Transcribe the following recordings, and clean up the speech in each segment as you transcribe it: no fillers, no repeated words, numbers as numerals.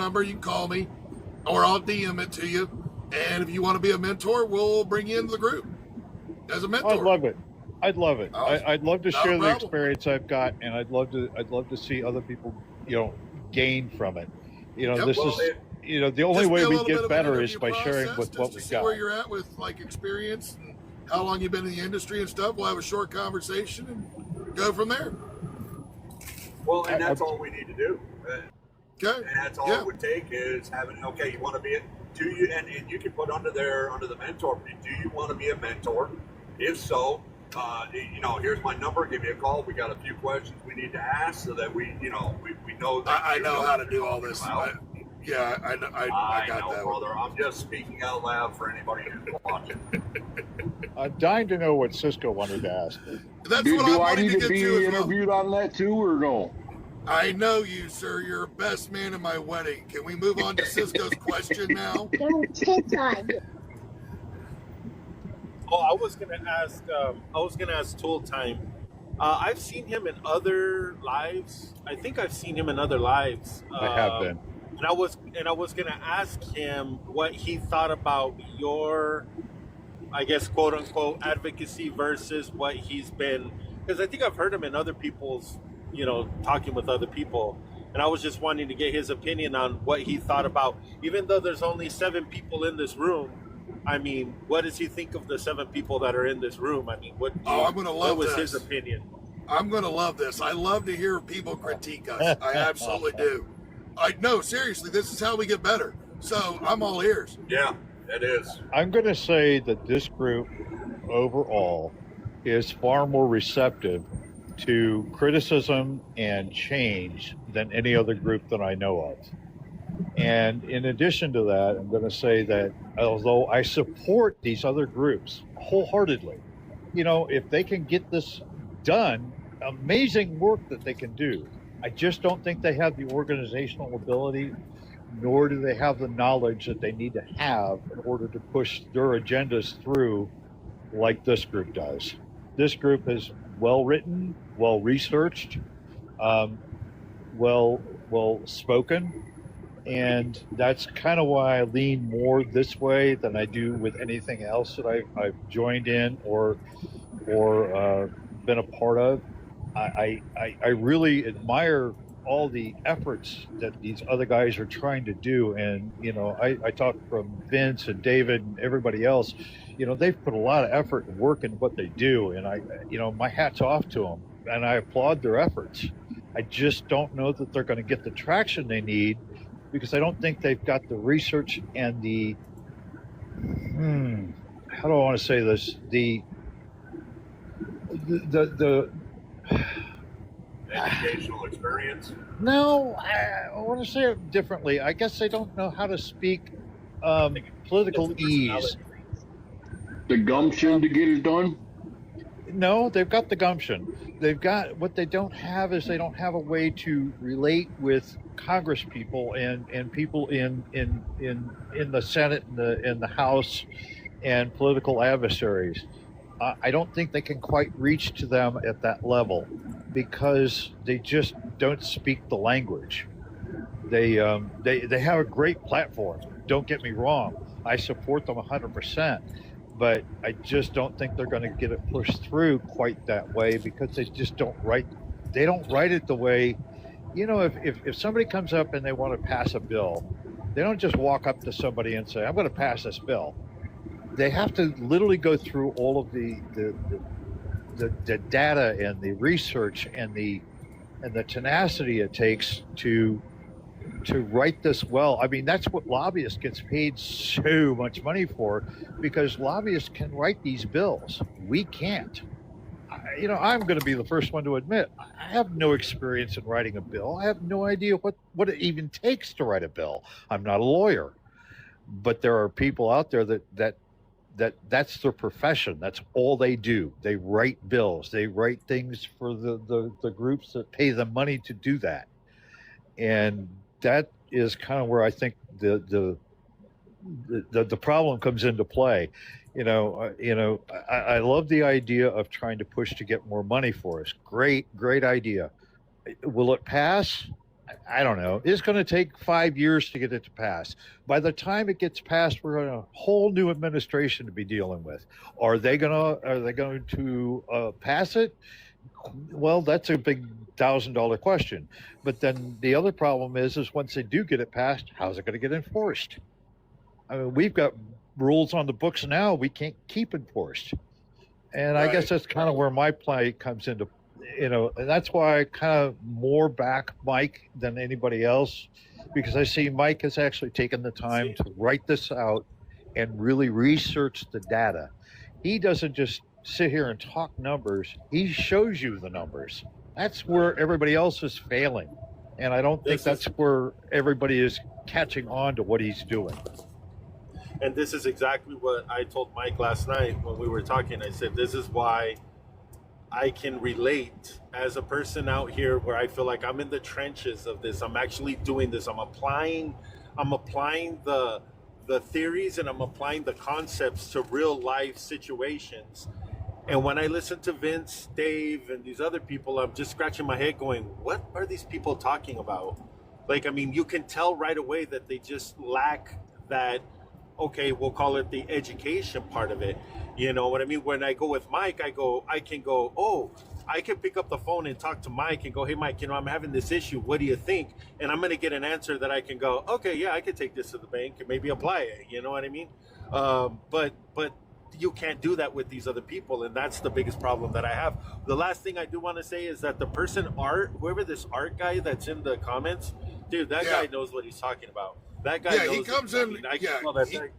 number. You can call me, or I'll DM it to you. And if you want to be a mentor, we'll bring you into the group as a mentor. I'd love it. I'd love it. Awesome. I'd love to Not a share the problem. experience I've got, and I'd love to see other people, gain from it. Yep. This Well, is, the only Just be way a we little bit get of an better interview is by sharing process, with just what to we've see got. where you're at with like experience and how long you've been in the industry and stuff. We'll have a short conversation and go from there. Well, and that's all we need to do. Okay. And that's all it would take is having, you want to be it. Do you, and you can put under the mentor, do you want to be a mentor? If so, here's my number, give me a call. We got a few questions we need to ask so that we know that I know how to do all this. I got know, that, brother. I'm just speaking out loud for anybody who's watching. I'm dying to know what Cisco wanted to ask. That's Do what I I wanted need to to get be to as well. interviewed on that too, or no? I know you, sir. You're best man in my wedding. Can we move on to Cisco's question now? Oh, I was gonna ask Tool Time. I've seen him in other lives. I think I've seen him in other lives. I have been. And I was gonna ask him what he thought about your, I guess, quote unquote advocacy versus what he's been. Because I think I've heard him in other people's, talking with other people. And I was just wanting to get his opinion on what he thought about, even though there's only 7 people in this room. I mean, what does he think of the 7 people that are in this room? I mean, I'm gonna love what was this. his opinion? I'm going to love this. I love to hear people critique us. I absolutely do. No, seriously, this is how we get better. So I'm all ears. Yeah, it is. I'm going to say that this group overall is far more receptive to criticism and change than any other group that I know of. And in addition to that, I'm going to say that although I support these other groups wholeheartedly, if they can get this done, amazing work that they can do. I just don't think they have the organizational ability, nor do they have the knowledge that they need to have in order to push their agendas through like this group does. This group is well written, well researched, well spoken, and that's kind of why I lean more this way than I do with anything else that I've joined in or been a part of. I really admire all the efforts that these other guys are trying to do, and I talk from Vince and David and everybody else. They've put a lot of effort and work in what they do, and my hat's off to them, and I applaud their efforts. I just don't know that they're going to get the traction they need, because I don't think they've got the research and the how do I want to say this, the educational experience. No, I want to say it differently. I guess they don't know how to speak political ease. The gumption to get it done? No, they've got the gumption. They've got, what they don't have is they don't have a way to relate with Congress people and people in the Senate and in the House and political adversaries. I don't think they can quite reach to them at that level because they just don't speak the language. They have a great platform. Don't get me wrong. I support them 100%, but I just don't think they're going to get it pushed through quite that way because they just don't write. They don't write it the way, if somebody comes up and they want to pass a bill, they don't just walk up to somebody and say, "I'm going to pass this bill." They have to literally go through all of the data and the research and the tenacity it takes to write this well. I mean, that's what lobbyists gets paid so much money for, because lobbyists can write these bills. We can't. I'm going to be the first one to admit I have no experience in writing a bill. I have no idea what it even takes to write a bill. I'm not a lawyer, but there are people out there that's their profession. That's all they do. They write bills. They write things for the groups that pay them money to do that. And that is kind of where I think the problem comes into play. I love the idea of trying to push to get more money for us. Great idea. Will it pass? I don't know. It's going to take 5 years to get it to pass. By the time it gets passed, we're going to a whole new administration to be dealing with. Are they going to pass it? Well, that's a big $1,000 question. But then the other problem is once they do get it passed, how's it going to get enforced? I mean, we've got rules on the books now we can't keep enforced, and I guess Right. that's kind of where my play comes into, and that's why I kind of more back Mike than anybody else, because I see Mike has actually taken the time to write this out and really research the data. He doesn't just sit here and talk numbers; he shows you the numbers. That's where everybody else is failing, and I don't think This is- that's where everybody is catching on to what he's doing. And this is exactly what I told Mike last night when we were talking. I said, this is why I can relate as a person out here where I feel like I'm in the trenches of this. I'm actually doing this. I'm applying the theories, and I'm applying the concepts to real life situations. And when I listen to Vince, Dave, and these other people, I'm just scratching my head going, what are these people talking about? Like, I mean, you can tell right away that they just lack that, okay, we'll call it the education part of it. You know what I mean? When I go with Mike, I can go, oh, I can pick up the phone and talk to Mike and go, hey, Mike, I'm having this issue. What do you think? And I'm going to get an answer that I can go, okay, yeah, I could take this to the bank and maybe apply it. You know what I mean? But you can't do that with these other people, and that's the biggest problem that I have. The last thing I do want to say is that the person whoever this art guy that's in the comments, dude, that Yeah. guy knows what he's talking about. That guy Yeah, knows he comes in. I can Yeah, tell that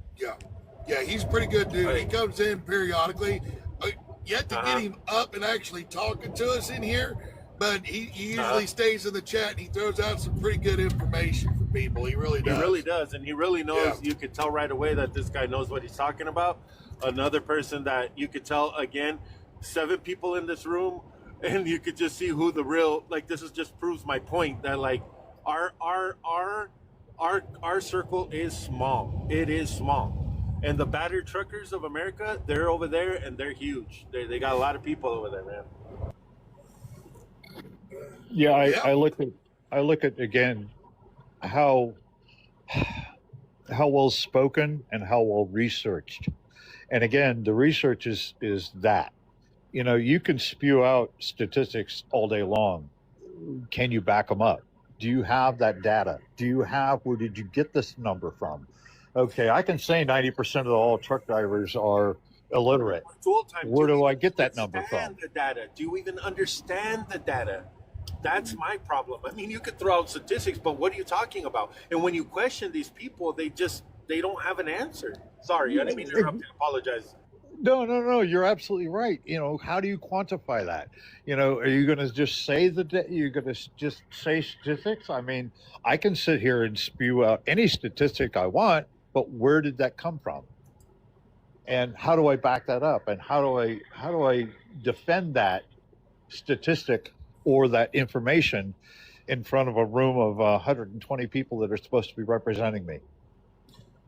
yeah, he's pretty good, dude. He Right. comes in periodically. Yet to Uh-huh. get him up and actually talking to us in here, but he usually Uh-huh. stays in the chat and he throws out some pretty good information for people. He really He does. really does, and he really knows. Yeah. You could tell right away that this guy knows what he's talking about. Another person that you could tell, again, 7 people in this room, and you could just see who the real, like, this is just proves my point that, like, our circle is small. It is small. And the battered truckers of America, they're over there and they're huge. They got a lot of people over there, man. Yeah, Yeah. I look at again how well spoken and how well researched. And again, the research is that. You can spew out statistics all day long. Can you back them up? Do you have that data? Where did you get this number from? Okay, I can say 90% of all truck drivers are illiterate. Full time. Where do you I even get that number understand from? The data. Do you even understand the data? That's my problem. I mean, you could throw out statistics, but what are you talking about? And when you question these people, they don't have an answer. Sorry, I didn't mean to interrupt. I apologize. No. You're absolutely right. How do you quantify that? Are you going to just say you're going to just say statistics? I mean, I can sit here and spew out any statistic I want, but where did that come from? And how do I back that up? And how do I defend that statistic or that information in front of a room of 120 people that are supposed to be representing me?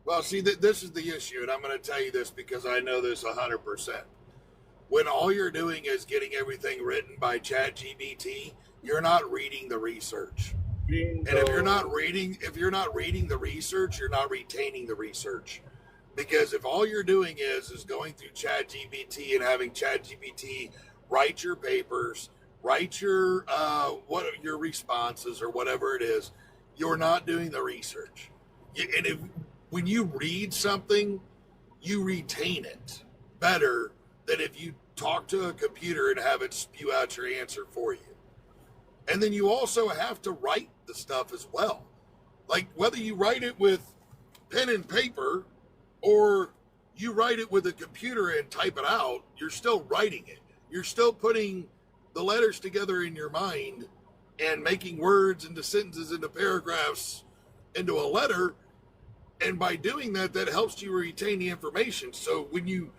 Well, see, this is the issue, and I'm going to tell you this because I know this 100%. When all you're doing is getting everything written by ChatGPT, you're not reading the research. And if you're not reading the research, you're not retaining the research. Because if all you're doing is going through ChatGPT and having ChatGPT write your papers, write your your responses or whatever it is, you're not doing the research. When you read something, you retain it better than if you talk to a computer and have it spew out your answer for you. And then you also have to write the stuff as well. Like whether you write it with pen and paper or you write it with a computer and type it out, you're still writing it. You're still putting the letters together in your mind and making words into sentences, into paragraphs, into a letter. And by doing that, that helps you retain the information. So when you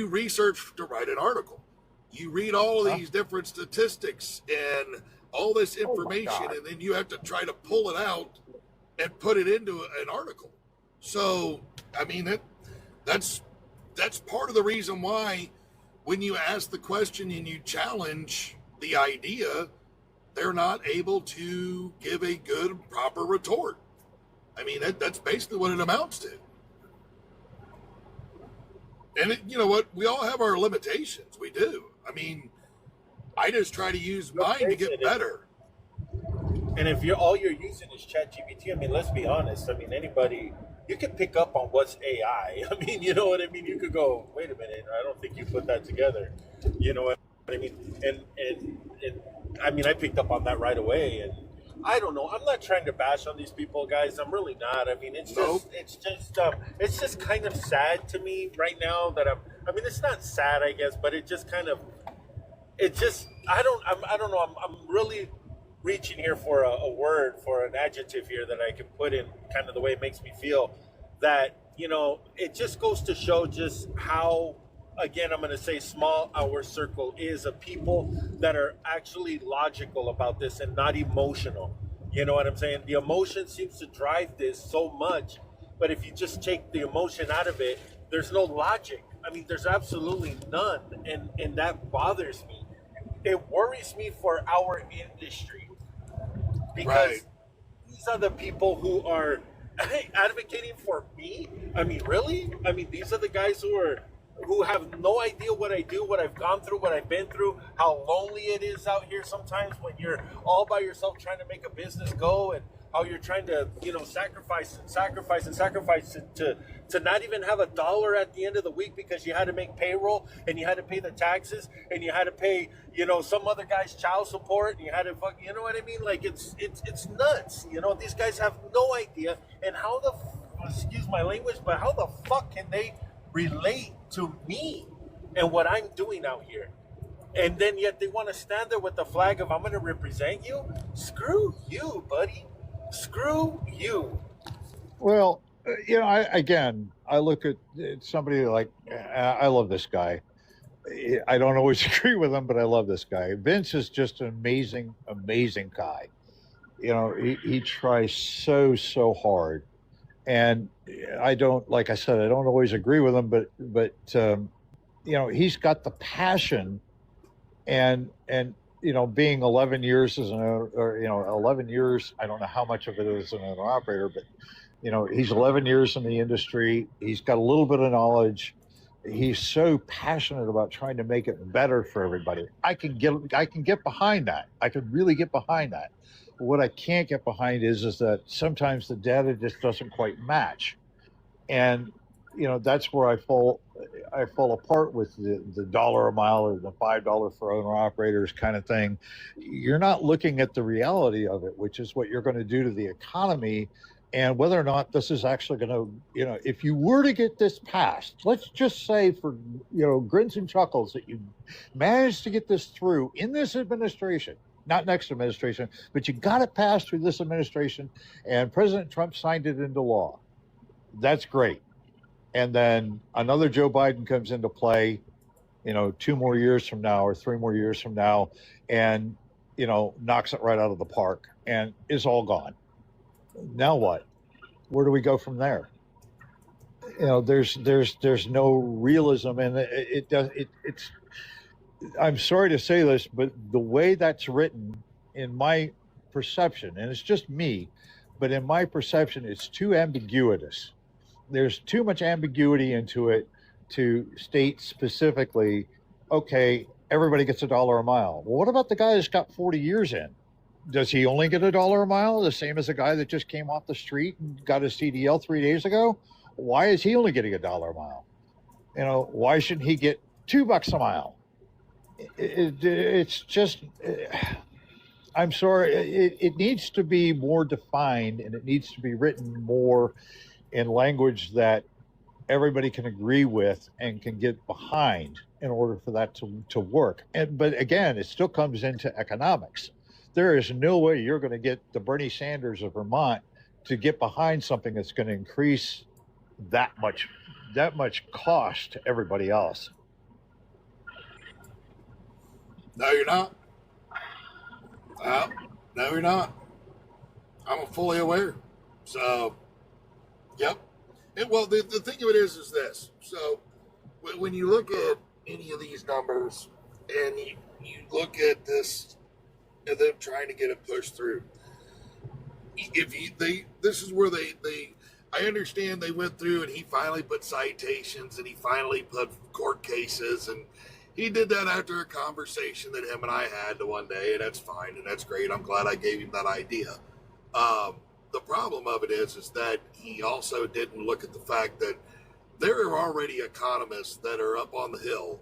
research to write an article, you read all of these different statistics and all this information, and then you have to try to pull it out and put it into an article. So, I mean, that's part of the reason why when you ask the question and you challenge the idea, they're not able to give a good, proper retort. I mean, that's basically what it amounts to. And you know what? We all have our limitations. We do. I mean, I just try to use mine to get better. And if all you're using is ChatGPT, I mean, let's be honest. I mean, anybody, you can pick up on what's AI. I mean, you know what I mean? You could go, wait a minute, I don't think you put that together. You know what I mean? And I mean, I picked up on that right away. And I don't know. I'm not trying to bash on these people, guys. I'm really not. I mean, it's just kind of sad to me right now that I mean, it's not sad, I guess, but it just kind of, I don't know. I'm really reaching here for a word, for an adjective here that I can put in kind of the way it makes me feel, that, you know, it just goes to show just how, again, I'm going to say small our circle is of people that are actually logical about this and not emotional. You know what I'm saying? The emotion seems to drive this so much, but if you just take the emotion out of it, there's no logic. I mean, there's absolutely none, and that bothers me. It worries me for our industry, because Right. these are the people who are advocating for me. I mean, really? I mean, these are the guys who have no idea what I do, what I've gone through, what I've been through, how lonely it is out here sometimes when you're all by yourself trying to make a business go, and how you're trying to, you know, sacrifice to not even have $1 at the end of the week because you had to make payroll and you had to pay the taxes and you had to pay, you know, some other guy's child support, and you had to you know what I mean? Like, it's nuts. You know, these guys have no idea. And how excuse my language, but how the fuck can they relate to me and what I'm doing out here? And then yet they want to stand there with the flag of, I'm going to represent you. Screw you, buddy. Screw you. Well, you know, I look at somebody like, I love this guy. I don't always agree with him, but I love this guy. Vince is just an amazing, amazing guy. You know, he tries so hard. And I don't, like I said, I don't always agree with him, but you know, he's got the passion, and you know, being 11 years as or you know, 11 years, I don't know how much of it is as an owner operator, but you know, he's 11 years in the industry. He's got a little bit of knowledge. He's so passionate about trying to make it better for everybody. I can get behind that. I could really get behind that. What I can't get behind is that sometimes the data just doesn't quite match, and you know, that's where I fall apart with the dollar a mile or the $5 for owner operators kind of thing. You're not looking at the reality of it, which is what you're going to do to the economy, and whether or not this is actually going to, you know, if you were to get this passed, let's just say for, you know, grins and chuckles that you managed to get this through in this administration, not next administration, but you got it passed through this administration, and President Trump signed it into law. That's great. And then another Joe Biden comes into play, you know, 2 more years from now or 3 more years from now, and, you know, knocks it right out of the park and is all gone. Now what? Where do we go from there? You know, there's no realism, and it's. I'm sorry to say this, but the way that's written, in my perception, and it's just me, but in my perception, it's too ambiguous. There's too much ambiguity into it to state specifically, okay, everybody gets $1 a mile. Well, what about the guy that's got 40 years in? Does he only get $1 a mile, the same as the guy that just came off the street and got his CDL 3 days ago? Why is he only getting $1 a mile? You know, why shouldn't he get $2 a mile? It's just, I'm sorry, it needs to be more defined, and it needs to be written more in language that everybody can agree with and can get behind in order for that to work. But again, it still comes into economics. There is no way you're going to get the Bernie Sanders of Vermont to get behind something that's going to increase that much cost to everybody else. No, you're not. No, you're not. I'm fully aware. So, yep. And well, the thing of it is this. So, when you look at any of these numbers and you look at this and them trying to get it pushed through. This is where I understand they went through and he finally put citations and he finally put court cases, and he did that after a conversation that him and I had the one day, and that's fine and that's great. I'm glad I gave him that idea. The problem of it is that he also didn't look at the fact that there are already economists that are up on the hill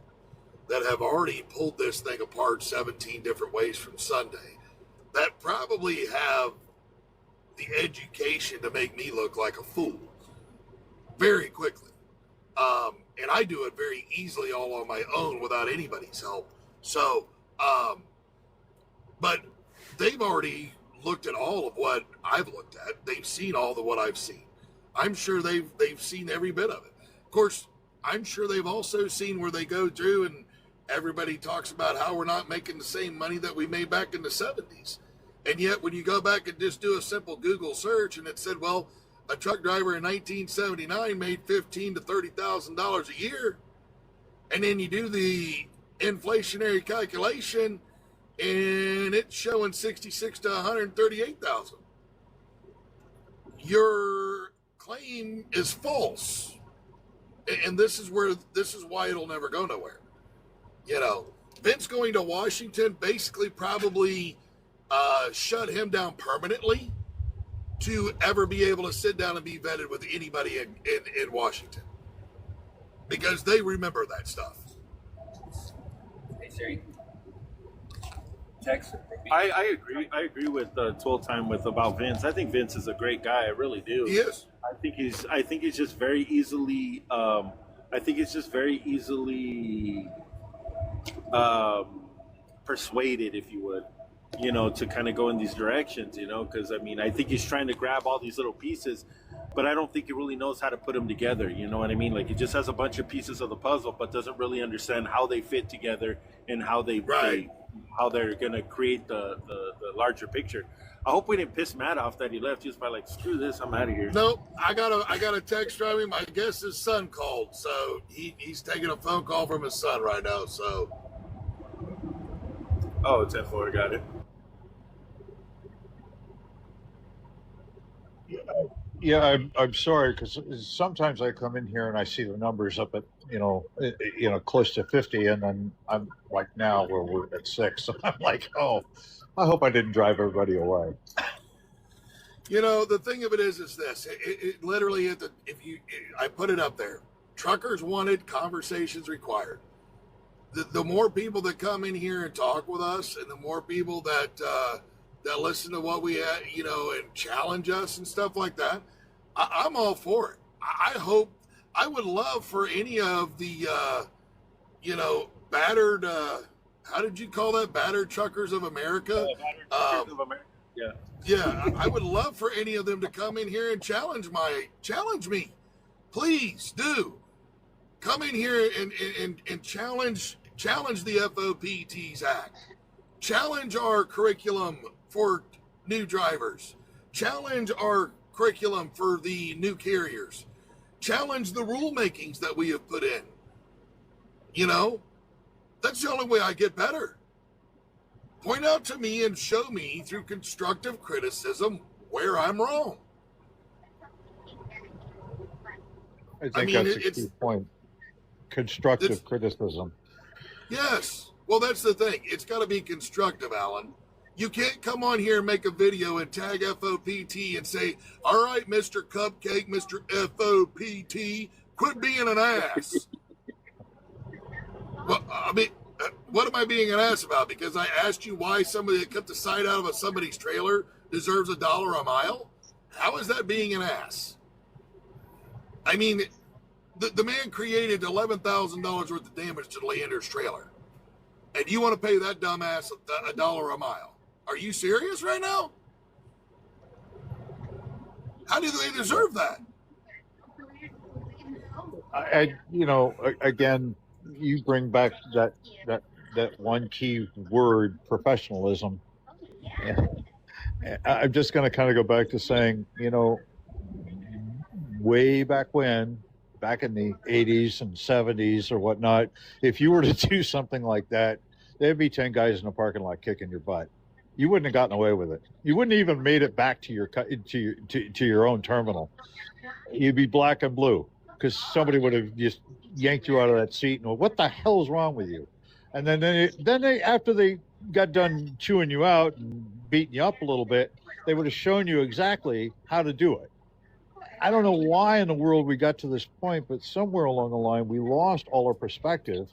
that have already pulled this thing apart 17 different ways from Sunday, that probably have the education to make me look like a fool very quickly. And I do it very easily all on my own without anybody's help. So, but they've already looked at all of what I've looked at. They've seen all of what I've seen. I'm sure they've seen every bit of it. Of course, I'm sure they've also seen where they go through and everybody talks about how we're not making the same money that we made back in the 70s. And yet when you go back and just do a simple Google search and it said, well, a truck driver in 1979 made $15,000 to $30,000 a year. And then you do the inflationary calculation and it's showing 66 to 138,000. Your claim is false. And this is why it'll never go nowhere. You know, Vince going to Washington basically probably shut him down permanently to ever be able to sit down and be vetted with anybody in Washington, because they remember that stuff. Hey Siri. Text. I agree with Toll Time with about Vince. I think Vince is a great guy. I really do. He is. I think he's just very easily. Persuaded, if you would, to kind of go in these directions, because I mean, I think he's trying to grab all these little pieces, but I don't think he really knows how to put them together. You know what I mean? Like, he just has a bunch of pieces of the puzzle, but doesn't really understand how they fit together and how how they're going to create the larger picture. I hope we didn't piss Matt off that he left. He was probably like, screw this, I'm out of here. Nope. I got a text from him. I guess his son called, so he's taking a phone call from his son right now. So. Oh, it's F4. Got it. Yeah, I'm sorry, because sometimes I come in here and I see the numbers up at close to 50, and then I'm like now where we're at 6. So I'm like, oh, I hope I didn't drive everybody away. The thing of it is this: it literally I put it up there. Truckers wanted, conversations required. The more people that come in here and talk with us, and the more people that listen to what we had, and challenge us and stuff like that, I'm all for it. I would love for any of the, battered, how did you call that? Battered Truckers of America? Truckers of America. Yeah. Yeah, I would love for any of them to come in here and challenge me. Please do. Come in here and challenge the FOPTs Act. Challenge our curriculum for new drivers. Challenge our curriculum for the new carriers. Challenge the rulemakings that we have put in. That's the only way I get better. Point out to me and show me through constructive criticism where I'm wrong. I think that's a key point. Constructive criticism. Yes. Well, that's the thing. It's got to be constructive, Alan. You can't come on here and make a video and tag FOPT and say, all right, Mr. Cupcake, Mr. FOPT, quit being an ass. Well, I mean, what am I being an ass about? Because I asked you why somebody that cut the side out of somebody's trailer deserves $1 a mile? How is that being an ass? I mean, the man created $11,000 worth of damage to Leander's trailer. And you want to pay that dumbass $1 a mile? Are you serious right now? How do they deserve that? Again, you bring back that one key word, professionalism. And I'm just going to kind of go back to saying, way back when, back in the 80s and 70s or whatnot, if you were to do something like that, there'd be 10 guys in the parking lot kicking your butt. you wouldn't have gotten away with it. You wouldn't even made it back to your own terminal. You'd be black and blue because somebody would have just yanked you out of that seat and go, what the hell is wrong with you? And then they after they got done chewing you out and beating you up a little bit, they would have shown you exactly how to do it. I don't know why in the world we got to this point, but somewhere along the line we lost all our perspective.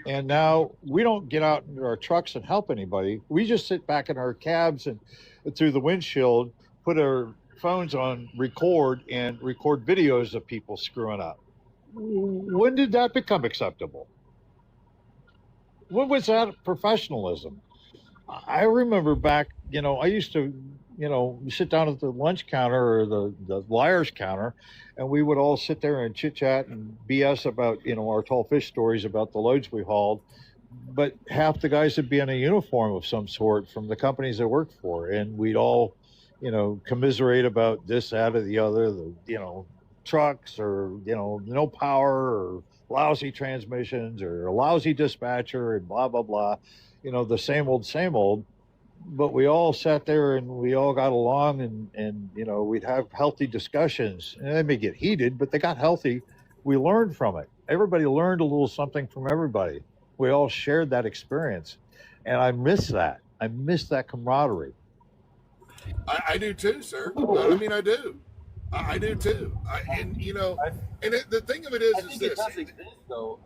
And now we don't get out in our trucks and help anybody. We just sit back in our cabs and through the windshield, put our phones on record and record videos of people screwing up. When did that become acceptable? When was that professionalism? I remember back, I used to, sit down at the lunch counter or the liar's counter, and we would all sit there and chit chat and BS about, our tall fish stories about the loads we hauled. But half the guys would be in a uniform of some sort from the companies I worked for, and we'd all, commiserate about this, that, or the other, trucks or, no power or lousy transmissions or a lousy dispatcher and blah, blah, blah. The same old, but we all sat there and we all got along and we'd have healthy discussions, and they may get heated, but they got healthy. We learned from it. Everybody learned a little something from everybody. We all shared that experience, and I miss that. I miss that camaraderie. I do too, sir. I do. I do too. The thing of it is think this. it does exist, though.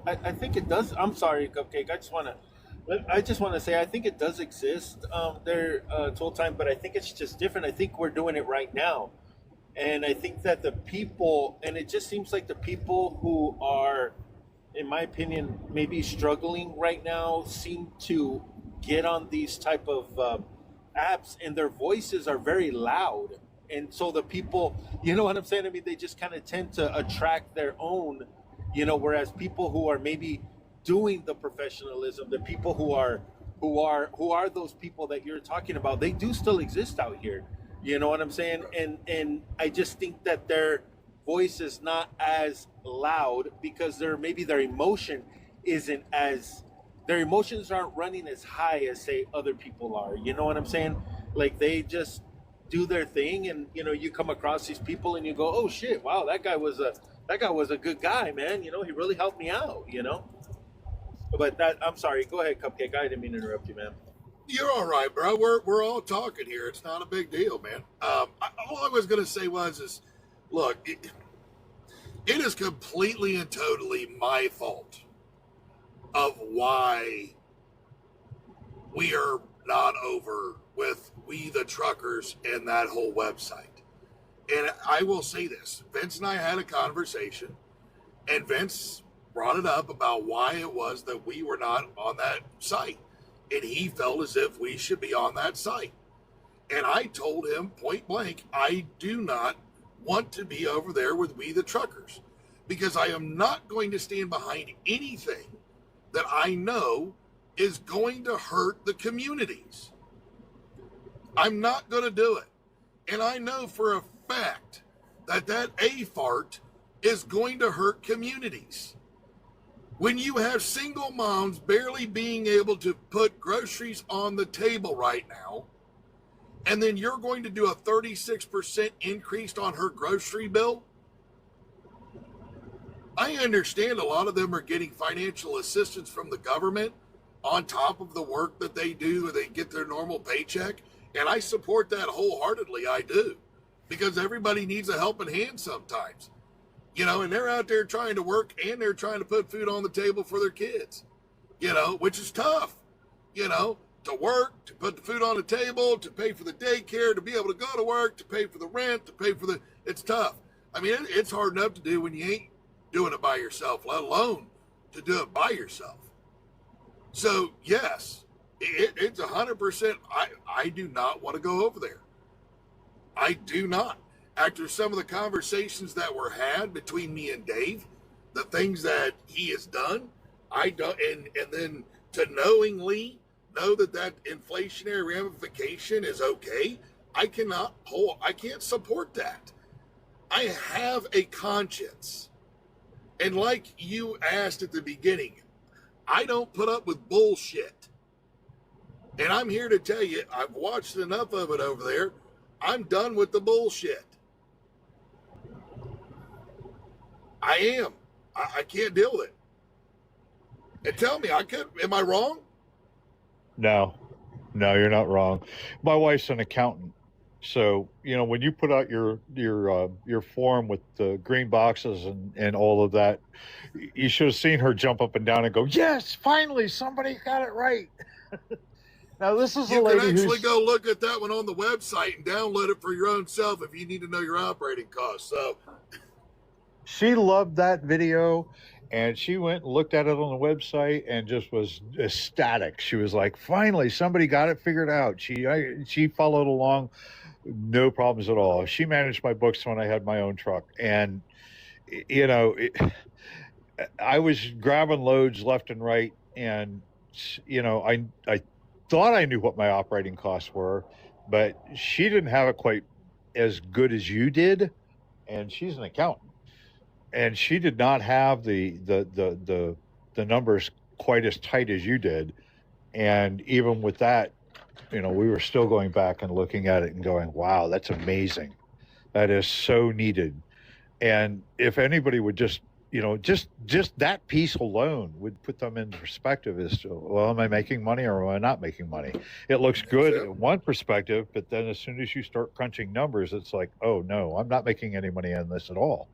I think it does. I'm sorry, Cupcake. I just want to say I think it does exist there, Toll Time, but I think it's just different. I think we're doing it right now. And I think that the people, and it just seems like the people who are, in my opinion, maybe struggling right now seem to get on these type of apps, and their voices are very loud. And so the people, you know what I'm saying? I mean, they just kind of tend to attract their own, whereas people who are maybe doing the professionalism, the people who are those people that you're talking about, they do still exist out here. You know what I'm saying? And I just think that their voice is not as loud because their emotion isn't as, their emotions aren't running as high as say other people are. You know what I'm saying? Like they just do their thing, and you come across these people and you go, oh shit, wow, that guy was a good guy, man. He really helped me out. But I'm sorry. Go ahead, Cupcake. I didn't mean to interrupt you, man. You're all right, bro. We're all talking here. It's not a big deal, man. All I was gonna say is, look, it is completely and totally my fault of why we are not over with We the Truckers and that whole website. And I will say this: Vince and I had a conversation, and Vince brought it up about why it was that we were not on that site. And he felt as if we should be on that site. And I told him point blank, I do not want to be over there with We the Truckers, because I am not going to stand behind anything that I know is going to hurt the communities. I'm not going to do it. And I know for a fact that A fart is going to hurt communities. When you have single moms barely being able to put groceries on the table right now, and then you're going to do a 36% increase on her grocery bill, I understand a lot of them are getting financial assistance from the government on top of the work that they do, they get their normal paycheck, and I support that wholeheartedly. I do, because everybody needs a helping hand sometimes. And they're out there trying to work, and they're trying to put food on the table for their kids, which is tough, to work, to put the food on the table, to pay for the daycare, to be able to go to work, to pay for the rent, to pay for it's tough. I mean, it's hard enough to do when you ain't doing it by yourself, let alone to do it by yourself. So yes, it's 100%. I do not want to go over there. I do not. After some of the conversations that were had between me and Dave, the things that he has done, I don't, and then to knowingly know that inflationary ramification is okay, I can't support that. I have a conscience. And like you asked at the beginning, I don't put up with bullshit. And I'm here to tell you, I've watched enough of it over there. I'm done with the bullshit. I am. I can't deal with it. And tell me, am I wrong? No, no, you're not wrong. My wife's an accountant. So, when you put out your form with the green boxes and all of that, you should have seen her jump up and down and go, "Yes, finally somebody got it right." Now, this is a You lady can actually who's go look at that one on the website and download it for your own self if you need to know your operating costs. So, she loved that video, and she went and looked at it on the website and just was ecstatic. She was like, "Finally, somebody got it figured out." She followed along, no problems at all. She managed my books when I had my own truck, and I was grabbing loads left and right, and I thought I knew what my operating costs were, but she didn't have it quite as good as you did, and she's an accountant, and she did not have the numbers quite as tight as you did, and even with that, we were still going back and looking at it and going, "Wow, that's amazing. That is so needed." And if anybody would just that piece alone would put them in perspective as to, well, am I making money or am I not making money? It looks good in one perspective, but then as soon as you start crunching numbers, it's like, oh no, I'm not making any money on this at all.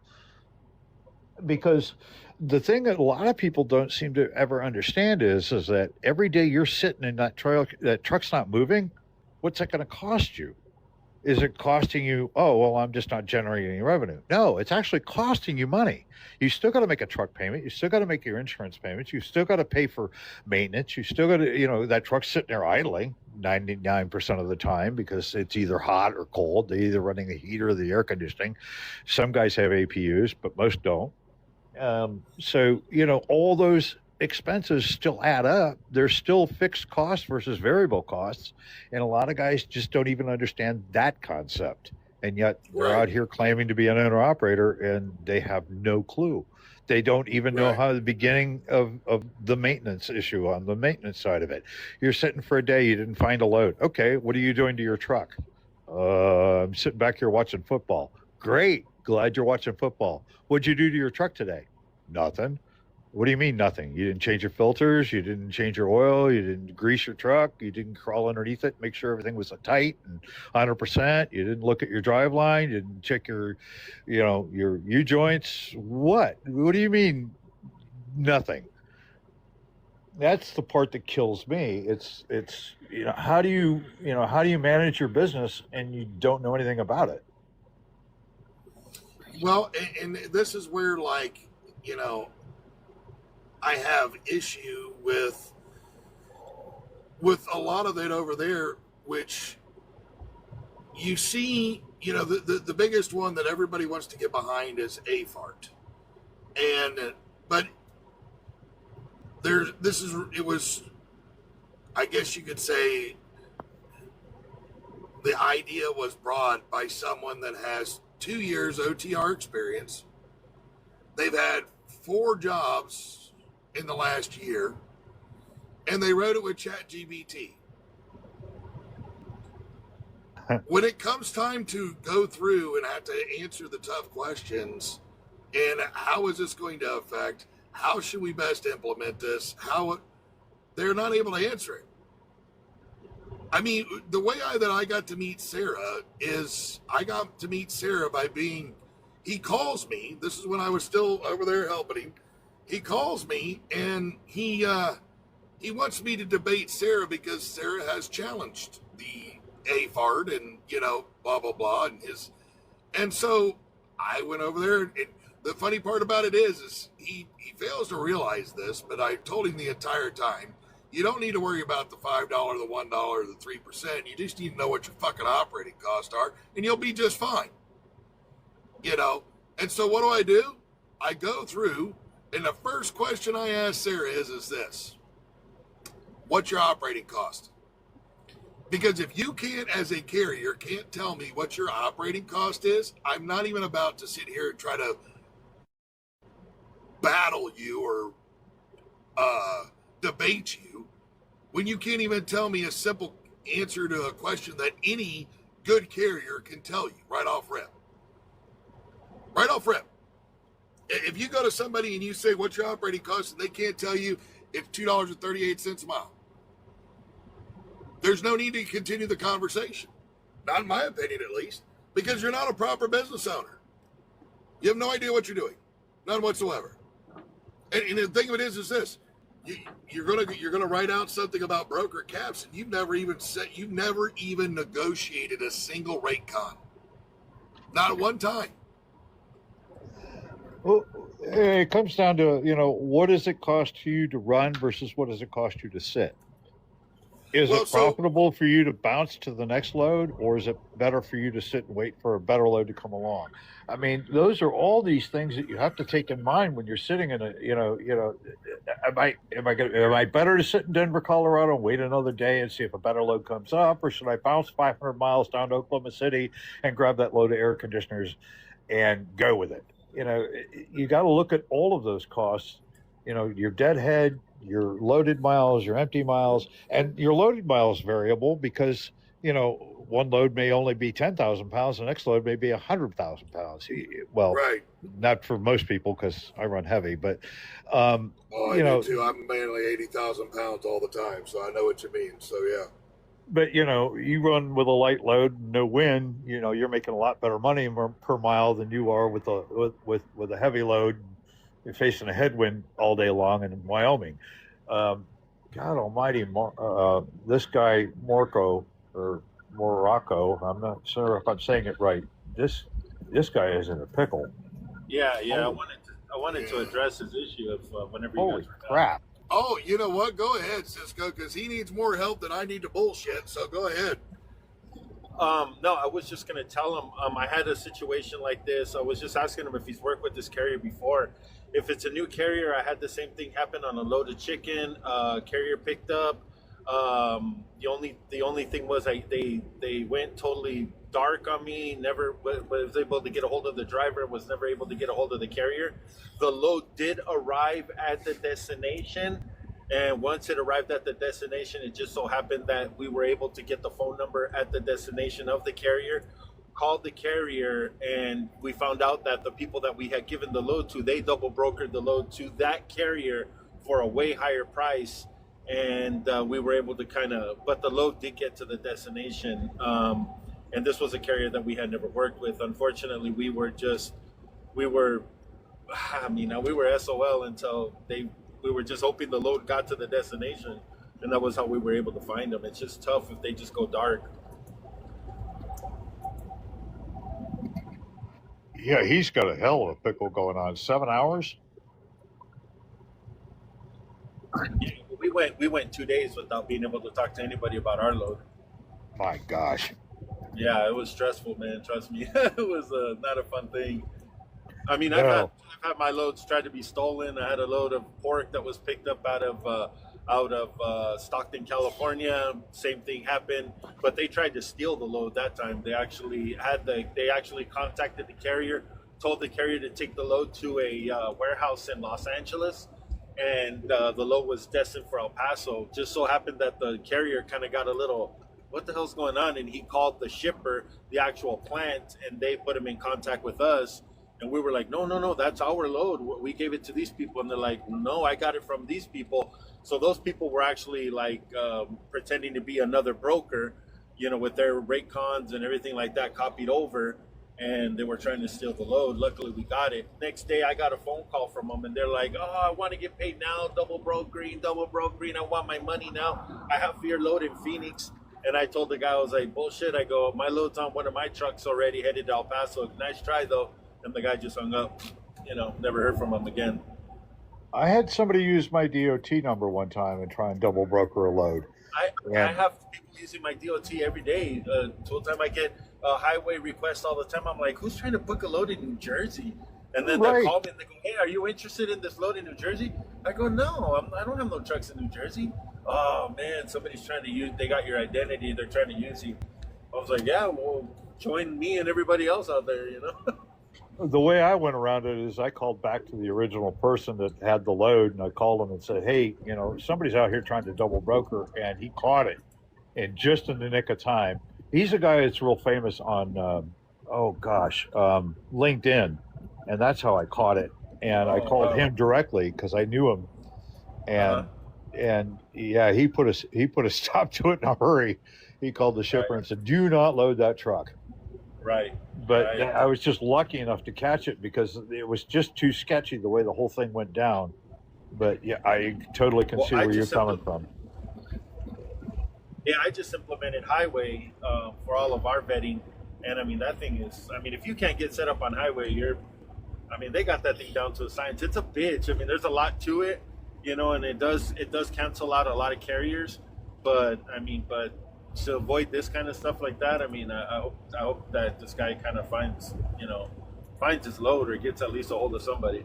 Because the thing that a lot of people don't seem to ever understand is that every day you're sitting in that truck's not moving, what's that going to cost you? Is it costing you, oh, well, I'm just not generating any revenue? No, it's actually costing you money. You still got to make a truck payment. You still got to make your insurance payments. You still got to pay for maintenance. You still got to, that truck's sitting there idling 99% of the time because it's either hot or cold. They're either running the heater or the air conditioning. Some guys have APUs, but most don't. So, all those expenses still add up. There's still fixed costs versus variable costs. And a lot of guys just don't even understand that concept. And yet they're out here claiming to be an owner operator and they have no clue. They don't even know how the beginning of the maintenance issue on the maintenance side of it. You're sitting for a day, you didn't find a load. Okay, what are you doing to your truck? I'm sitting back here watching football. Great, glad you're watching football. What'd you do to your truck today? Nothing. What do you mean nothing? You didn't change your filters, you didn't change your oil, you didn't grease your truck, you didn't crawl underneath it, make sure everything was tight and 100%. You didn't look at your drive line, you didn't check your U-joints. What do you mean nothing? That's the part that kills me. It's how do you manage your business and you don't know anything about it? Well, and this is where, I have issue with a lot of it over there, which you see, the biggest one that everybody wants to get behind is AFART. But I guess you could say the idea was brought by someone that has 2 years OTR experience. They've had 4 jobs in the last year, and they wrote it with ChatGPT. When it comes time to go through and have to answer the tough questions, and how is this going to affect, how should we best implement this, they're not able to answer it. I mean, the way that I got to meet Sarah is I got to meet Sarah by he calls me. This is when I was still over there helping him. He calls me and he wants me to debate Sarah because Sarah has challenged the AFART and, blah, blah, blah. And so I went over there. And the funny part about it is he fails to realize this, but I told him the entire time, you don't need to worry about the $5, the $1, the 3%. You just need to know what your fucking operating costs are, and you'll be just fine. And so what do? I go through, and the first question I ask Sarah is this: what's your operating cost? Because if you can't, as a carrier, can't tell me what your operating cost is, I'm not even about to sit here and try to battle you or debate you when you can't even tell me a simple answer to a question that any good carrier can tell you right off rip. Right off rip. If you go to somebody and you say, what's your operating cost, and they can't tell you it's $2.38 a mile, there's no need to continue the conversation. Not in my opinion, at least, because you're not a proper business owner. You have no idea what you're doing. None whatsoever. And the thing of it is this. You're gonna write out something about broker caps, and you've never even negotiated a single rate con. Not one time. Well, it comes down to, what does it cost you to run versus what does it cost you to sit? Is it profitable for you to bounce to the next load, or is it better for you to sit and wait for a better load to come along? I mean, those are all these things that you have to take in mind when you're sitting in am I better to sit in Denver, Colorado and wait another day and see if a better load comes up, or should I bounce 500 miles down to Oklahoma City and grab that load of air conditioners and go with it? You got to look at all of those costs, your deadhead, your loaded miles, your empty miles, and your loaded miles variable because, one load may only be 10,000 pounds. The next load may be 100,000 pounds. Well, right. Not for most people because I run heavy, but, I do too. I'm mainly 80,000 pounds all the time. So I know what you mean. So, yeah. But, you run with a light load, no wind, you're making a lot better money per mile than you are with a heavy load. You're facing a headwind all day long in Wyoming. God almighty, this guy, Morocco, I'm not sure if I'm saying it right. This guy is in a pickle. Yeah. I wanted to address his issue of whenever you holy guys crap. Oh, you know what? Go ahead, Cisco, because he needs more help than I need to bullshit. So go ahead. No, I was just going to tell him I had a situation like this. I was just asking him if he's worked with this carrier before. If it's a new carrier, I had the same thing happen on a load of chicken. Carrier picked up. The only thing was they went totally dark on me. Never was able to get a hold of the driver. Was never able to get a hold of the carrier. The load did arrive at the destination. And once it arrived at the destination, it just so happened that we were able to get the phone number at the destination of the carrier, called the carrier, and we found out that the people that we had given the load to, they double brokered the load to that carrier for a way higher price. And we were able to but the load did get to the destination. And this was a carrier that we had never worked with. Unfortunately, we were SOL until we were just hoping the load got to the destination, and that was how we were able to find them. It's just tough if they just go dark. Yeah, he's got a hell of a pickle going on. 7 hours? Yeah, we went 2 days without being able to talk to anybody about our load. My gosh. Yeah, it was stressful, man. Trust me. It was not a fun thing. I mean, I've had my loads tried to be stolen. I had a load of pork that was picked up out of Stockton, California. Same thing happened, but they tried to steal the load that time. They actually contacted the carrier, told the carrier to take the load to a warehouse in Los Angeles, and the load was destined for El Paso. Just so happened that the carrier kind of got a little, what the hell's going on? And he called the shipper, the actual plant, and they put him in contact with us. And we were like, no, that's our load. We gave it to these people. And they're like, no, I got it from these people. So those people were actually like pretending to be another broker, with their rate cons and everything like that copied over. And they were trying to steal the load. Luckily, we got it. Next day, I got a phone call from them. And they're like, oh, I want to get paid now. Double brokering. I want my money now. I have your load in Phoenix. And I told the guy, I was like, bullshit. I go, my load's on one of my trucks already headed to El Paso. Nice try, though. And the guy just hung up, never heard from him again. I had somebody use my DOT number one time and try and double broker a load. I have people using my DOT every day. The whole time I get a highway request all the time, I'm like, who's trying to book a load in New Jersey? And then they call me and they go, hey, are you interested in this load in New Jersey? I go, no, I don't have no trucks in New Jersey. Oh, man, somebody's trying to use, they got your identity. They're trying to use you. I was like, yeah, well, join me and everybody else out there, the way I went around it is I called back to the original person that had the load, and I called him and said, "Hey, somebody's out here trying to double broker," and he caught it, and just in the nick of time. He's a guy that's real famous on, LinkedIn, and that's how I caught it. And I called him directly because I knew him, and yeah, he put a stop to it in a hurry. He called the shipper and said, "Do not load that truck." Right. But right. I was just lucky enough to catch it because it was just too sketchy the way the whole thing went down. But yeah, I totally can see where you're coming from. Yeah, I just implemented Highway for all of our vetting, and I mean that thing is. I mean, if you can't get set up on Highway, they got that thing down to a science. It's a bitch. I mean, there's a lot to it, and it does cancel out a lot of carriers. But to avoid this kind of stuff like that, I mean, I hope that this guy kind of finds his load or gets at least a hold of somebody.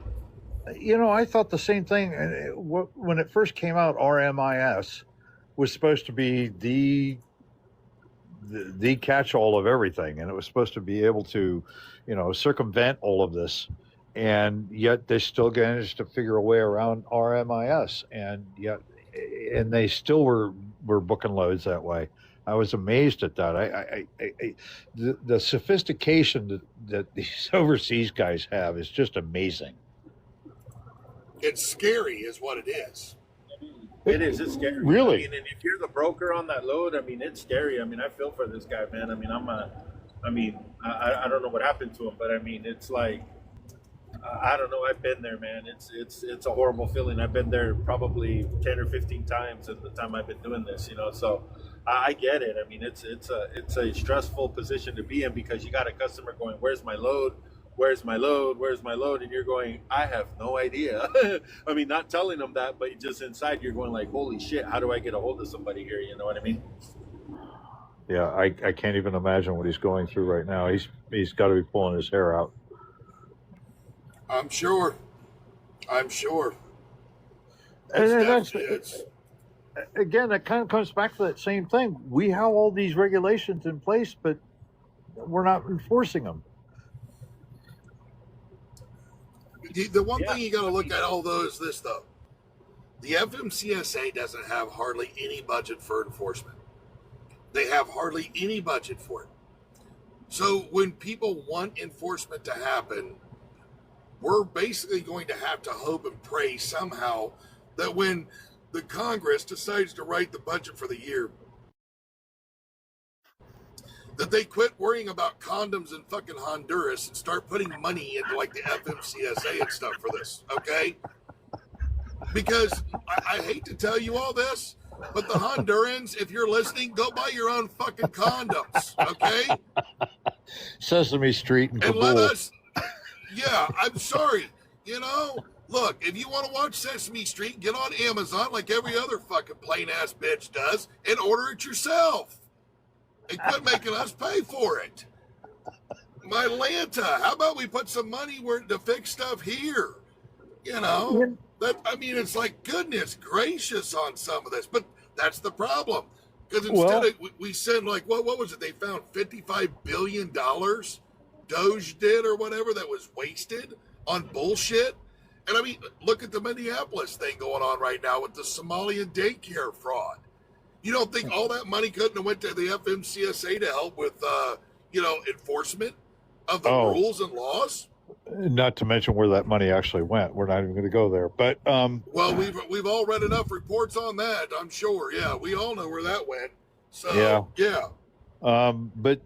I thought the same thing. When it first came out, RMIS was supposed to be the catch-all of everything, and it was supposed to be able to, circumvent all of this, and yet they still managed to figure a way around RMIS, and they still were booking loads that way. I was amazed at that. The sophistication that these overseas guys have is just amazing. It's scary, is what it is. It is. It's scary. Really? I mean, and if you're the broker on that load, I mean, it's scary. I mean, I feel for this guy, man. I mean, I don't know what happened to him, but I mean, it's like, I don't know. I've been there, man. It's a horrible feeling. I've been there probably 10 or 15 times in the time I've been doing this, so I get it. I mean, it's a stressful position to be in because you got a customer going, "Where's my load? Where's my load? Where's my load?" And you're going, "I have no idea." I mean, not telling them that, but just inside you're going like, "Holy shit, how do I get a hold of somebody here?" You know what I mean? Yeah, I can't even imagine what he's going through right now. He's got to be pulling his hair out. I'm sure. Again, it kind of comes back to that same thing. We have all these regulations in place, but we're not enforcing them. The one thing you got to look at all those this though. The FMCSA doesn't have hardly any budget for enforcement. They have hardly any budget for it. So when people want enforcement to happen, we're basically going to have to hope and pray somehow that when the Congress decides to write the budget for the year, that they quit worrying about condoms in fucking Honduras and start putting money into like the FMCSA and stuff for this, okay? Because I hate to tell you all this, but the Hondurans, if you're listening, go buy your own fucking condoms, okay? Sesame Street and Kabul. let us, I'm sorry, look, if you want to watch Sesame Street, get on Amazon like every other fucking plain ass bitch does and order it yourself. And quit making us pay for it. My Lanta, how about we put some money to fix stuff here? It's like, goodness gracious on some of this. But that's the problem. Because instead we send like, what was it? They found $55 billion Doge did or whatever that was wasted on bullshit. And I mean, look at the Minneapolis thing going on right now with the Somalian daycare fraud. You don't think all that money couldn't have went to the FMCSA to help with, enforcement of the rules and laws? Not to mention where that money actually went. We're not even going to go there. But well, we've all read enough reports on that. I'm sure. Yeah, we all know where that went. So yeah. But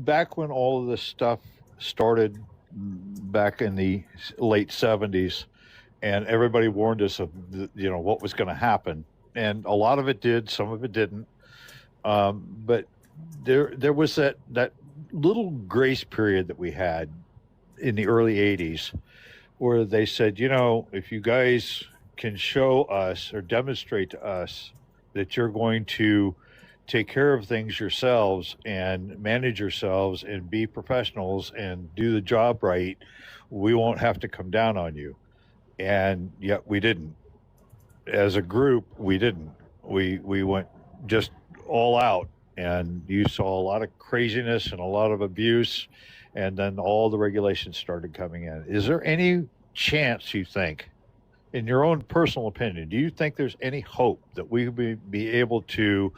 back when all of this stuff started, back in the late 70s, and everybody warned us of what was going to happen. And a lot of it did, some of it didn't. But there was that little grace period that we had in the early 80s where they said, if you guys can show us or demonstrate to us that you're going to take care of things yourselves and manage yourselves and be professionals and do the job right, we won't have to come down on you. And yet we didn't. As a group, we didn't. We went just all out, and you saw a lot of craziness and a lot of abuse, and then all the regulations started coming in. Is there any chance, you think, in your own personal opinion, do you think there's any hope that we would be able to,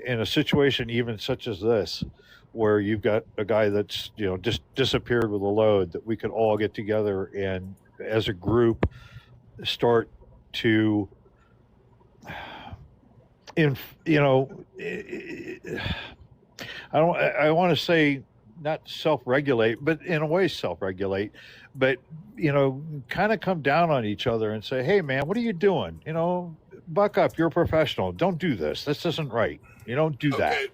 in a situation even such as this, where you've got a guy that's just disappeared with a load, that we could all get together and as a group start to I want to say not self-regulate, but in a way self-regulate, but kind of come down on each other and say, hey man, what are you doing? Buck up, you're a professional, don't do this isn't right, you don't do that. Okay.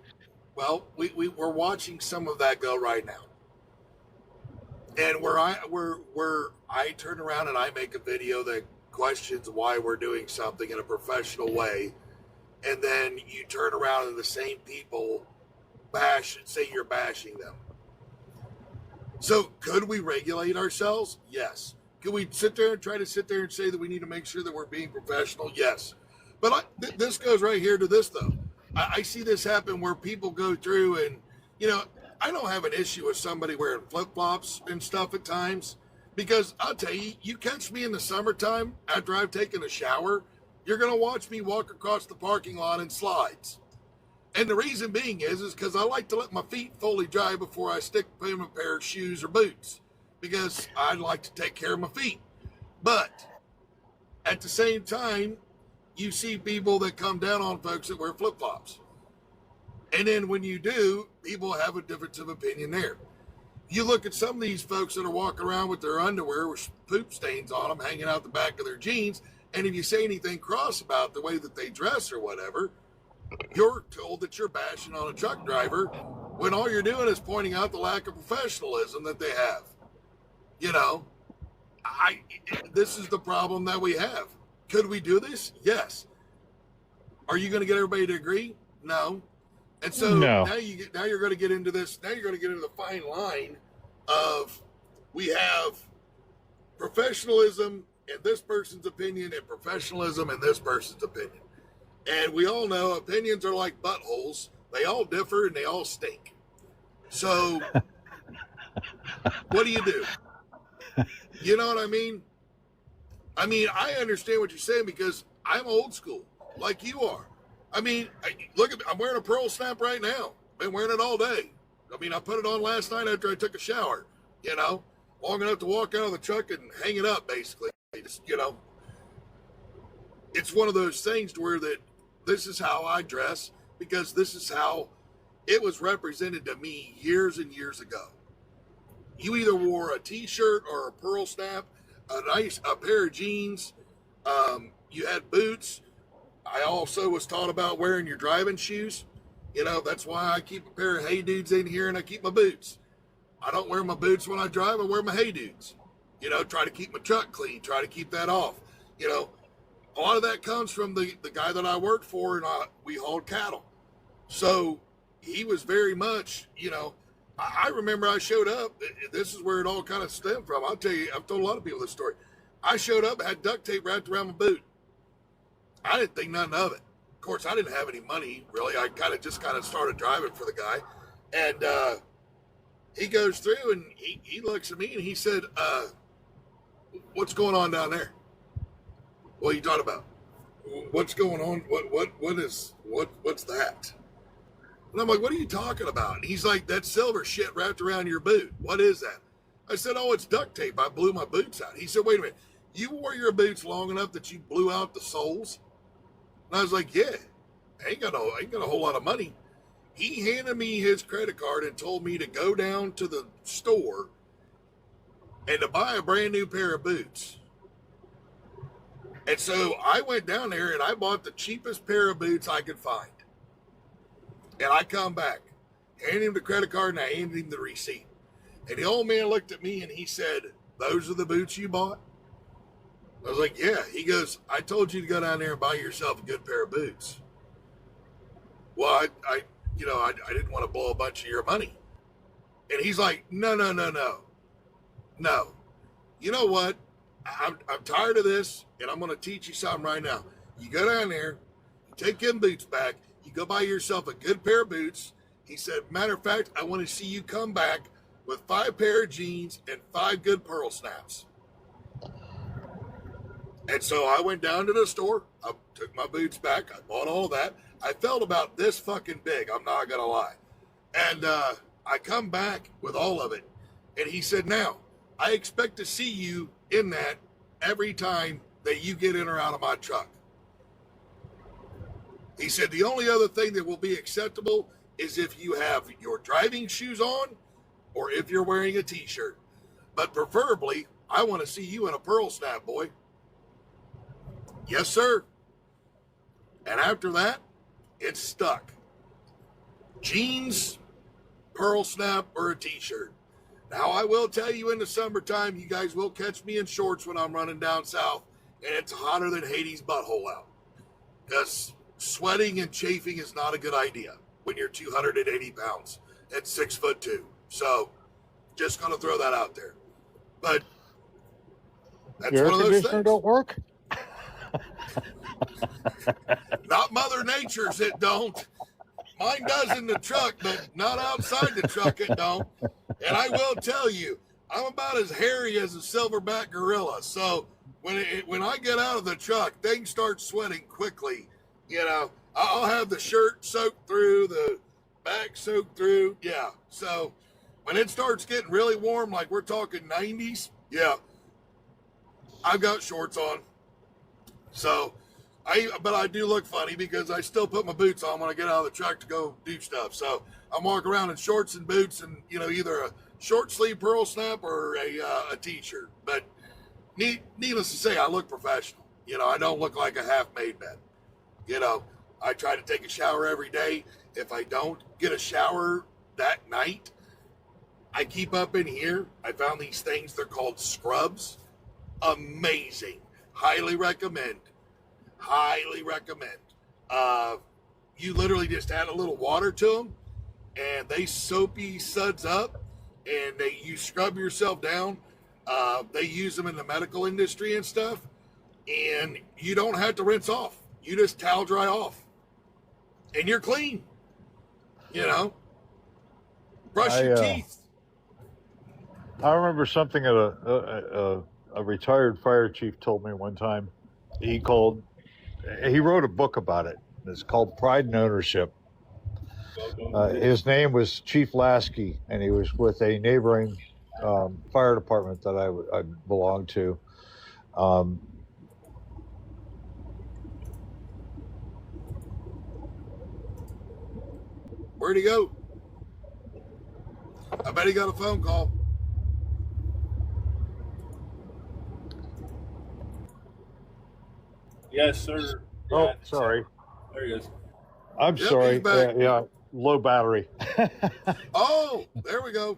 Well, we're watching some of that go right now. And where I turn around and I make a video that questions why we're doing something in a professional way, and then you turn around and the same people say you're bashing them. So could we regulate ourselves? Yes. Could we sit there and say that we need to make sure that we're being professional? Yes. But this goes right here to this, though. I see this happen where people go through and, I don't have an issue with somebody wearing flip-flops and stuff at times, because I'll tell you, you catch me in the summertime after I've taken a shower, you're going to watch me walk across the parking lot in slides. And the reason being is because I like to let my feet fully dry before I stick in a pair of shoes or boots, because I like to take care of my feet. But at the same time, you see people that come down on folks that wear flip-flops. And then when you do, people have a difference of opinion there. You look at some of these folks that are walking around with their underwear with poop stains on them hanging out the back of their jeans, and if you say anything cross about the way that they dress or whatever, you're told that you're bashing on a truck driver when all you're doing is pointing out the lack of professionalism that they have. This is the problem that we have. Could we do this? Yes. Are you going to get everybody to agree? No. And so No. now you're going to get into this. Now you're going to get into the fine line of, we have professionalism in this person's opinion and professionalism in this person's opinion. And we all know opinions are like buttholes. They all differ and they all stink. So what do you do? You know what I mean? I understand what you're saying, because I'm old school, like you are. Look at me. I'm wearing a pearl snap right now. Been wearing it all day. I put it on last night after I took a shower, long enough to walk out of the truck and hang it up, basically. Just, it's one of those things to where that this is how I dress, because this is how it was represented to me years and years ago. You either wore a t-shirt or a pearl snap, a pair of jeans, you had boots. I also was taught about wearing your driving shoes. That's why I keep a pair of Hey Dudes in here, and I keep my boots. I don't wear my boots when I drive. I wear my Hey Dudes. Try to keep my truck clean, try to keep that off. A lot of that comes from the guy that I worked for, and we hauled cattle. So he was very much, I remember I showed up. This is where it all kind of stemmed from. I'll tell you, I've told a lot of people this story. I showed up, had duct tape wrapped around my boot. I didn't think nothing of it. Of course, I didn't have any money, really. I just started driving for the guy. And he goes through and he looks at me and he said, what's going on down there? What are you talking about? What's going on? What's that? And I'm like, what are you talking about? And he's like, that silver shit wrapped around your boot. What is that? I said, oh, it's duct tape. I blew my boots out. He said, wait a minute. You wore your boots long enough that you blew out the soles? And I was like, yeah, I ain't got a whole lot of money. He handed me his credit card and told me to go down to the store and to buy a brand new pair of boots. And so I went down there and I bought the cheapest pair of boots I could find. And I come back, handed him the credit card, and I handed him the receipt. And the old man looked at me and he said, those are the boots you bought? I was like, yeah. He goes, I told you to go down there and buy yourself a good pair of boots. Well, I didn't want to blow a bunch of your money. And he's like, no. You know what? I'm tired of this, and I'm going to teach you something right now. You go down there, you take them boots back, you go buy yourself a good pair of boots. He said, matter of fact, I want to see you come back with 5 pair of jeans and 5 good pearl snaps. And so I went down to the store. I took my boots back. I bought all that. I felt about this fucking big. I'm not going to lie. And I come back with all of it. And he said, now, I expect to see you in that every time that you get in or out of my truck. He said, the only other thing that will be acceptable is if you have your driving shoes on or if you're wearing a t-shirt. But preferably, I want to see you in a pearl snap, boy. Yes, sir. And after that, it's stuck. Jeans, pearl snap, or a t-shirt. Now, I will tell you in the summertime, you guys will catch me in shorts when I'm running down south, and it's hotter than Hades' butthole out. Because sweating and chafing is not a good idea when you're 280 pounds at 6'2". So, just going to throw that out there. But that's Your one of air those conditioner things. don't work? Not Mother Nature's, it don't. Mine does in the truck, but not outside the truck, it don't. And I will tell you, I'm about as hairy as a silverback gorilla. So when I get out of the truck, things start sweating quickly. You know, I'll have the shirt soaked through, the back soaked through. Yeah. So when it starts getting really warm, like we're talking 90s, yeah, I've got shorts on. So, but I do look funny because I still put my boots on when I get out of the truck to go do stuff. So I'm walking around in shorts and boots and, you know, either a short sleeve pearl snap or a t-shirt. But needless to say, I look professional. You know, I don't look like a half-made man. You know, I try to take a shower every day. If I don't get a shower that night, I keep up in here. I found these things. They're called scrubs. Amazing. Highly recommend. Highly recommend. You literally just add a little water to them, and they soapy suds up, and you scrub yourself down. They use them in the medical industry and stuff, and you don't have to rinse off. You just towel dry off, and you're clean. You know, brush your teeth. I remember something that a retired fire chief told me one time. He wrote a book about it. It's called Pride and Ownership. His name was Chief Lasky, and he was with a neighboring fire department that I belonged to. Where'd he go? I bet he got a phone call. Yes, sir. Oh, Yeah, sorry. there he is. I'm Yep, sorry. he's back. Yeah, low battery. Oh, there we go.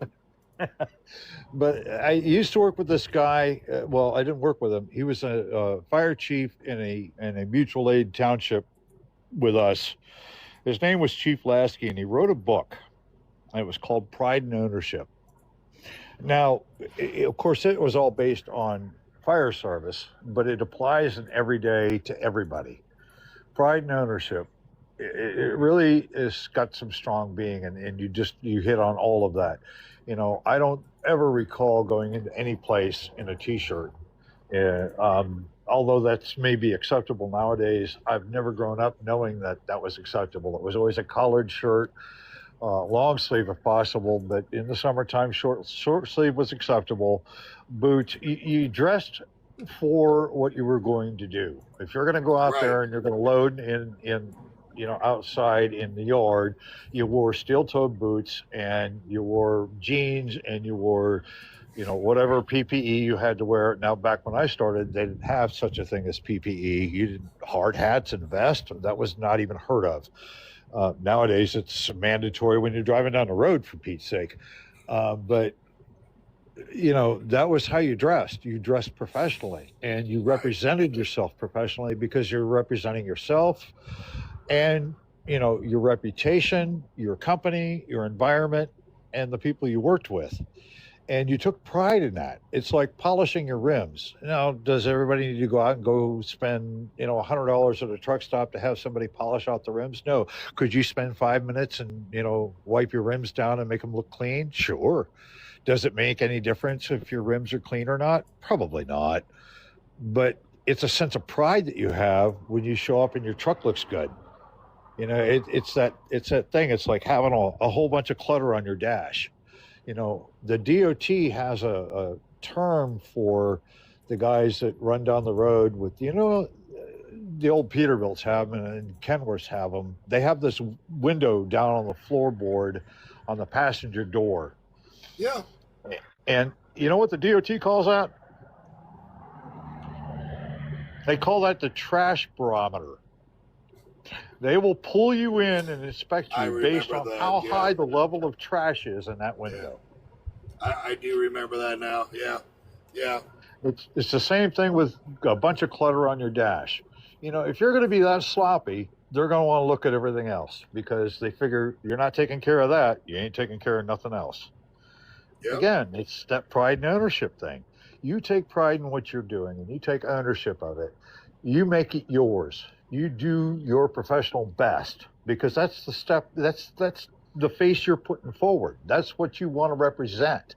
But I used to work with this guy. Well, I didn't work with him. He was a fire chief in a mutual aid township with us. His name was Chief Lasky, and he wrote a book. And it was called Pride and Ownership. Now, of course, it was all based on fire service, but it applies in every day to everybody. Pride and ownership. It really has got some strong being, and you hit on all of that. You know, I don't ever recall going into any place in a t-shirt. Although that's maybe acceptable nowadays, I've never grown up knowing that that was acceptable. It was always a collared shirt, long sleeve if possible, but in the summertime, short sleeve was acceptable. Boots, you dressed for what you were going to do. If you're going to go out Right. there and you're going to load in outside in the yard, you wore steel-toed boots and you wore jeans and you wore, whatever PPE you had to wear. Now, back when I started, they didn't have such a thing as PPE. You didn't hard hats and vests. That was not even heard of. Nowadays, it's mandatory when you're driving down the road, for Pete's sake. But that was how you dressed. You dressed professionally, and you represented yourself professionally because you're representing yourself and, your reputation, your company, your environment, and the people you worked with. And you took pride in that. It's like polishing your rims. Now, does everybody need to go out and go spend, $100 at a truck stop to have somebody polish out the rims? No. Could you spend 5 minutes and, wipe your rims down and make them look clean? Sure. Does it make any difference if your rims are clean or not? Probably not. But it's a sense of pride that you have when you show up and your truck looks good. You know, it's that thing. It's like having a whole bunch of clutter on your dash. You know, the DOT has a term for the guys that run down the road with, you know, the old Peterbilts have them and Kenworths have them. They have this window down on the floorboard on the passenger door. Yeah. And you know what the DOT calls that? They call that the trash barometer. They will pull you in and inspect you based on how high the level of trash is in that window. Yeah. I do remember that now. Yeah. Yeah. It's the same thing with a bunch of clutter on your dash. You know, if you're going to be that sloppy, they're going to want to look at everything else because they figure you're not taking care of that, you ain't taking care of nothing else. Yep. Again, it's that pride and ownership thing. You take pride in what you're doing and you take ownership of it. You make it yours. You do your professional best because that's the step, that's the face you're putting forward. That's what you want to represent.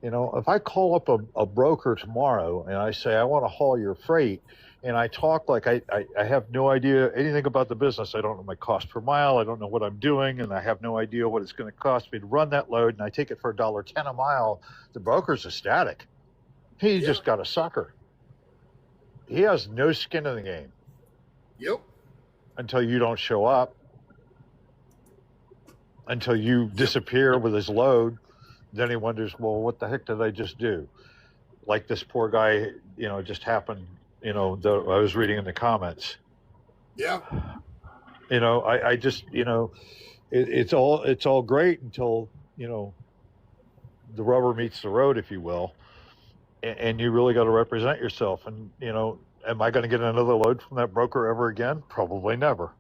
You know, if I call up a broker tomorrow and I say, I want to haul your freight, and I talk like I have no idea anything about the business. I don't know my cost per mile. I don't know what I'm doing, and I have no idea what it's going to cost me to run that load, and I take it for $1.10 a mile. The broker's ecstatic. He just got a sucker. He has no skin in the game. Yep. Until you don't show up, until you disappear with his load. Then he wonders, well, what the heck did I just do? Like this poor guy, you know, just happened, you know, I was reading in the comments. Yeah. You know, I just, you know, it's all great until, you know, the rubber meets the road, if you will. And you really got to represent yourself. And, you know, am I going to get another load from that broker ever again? Probably never.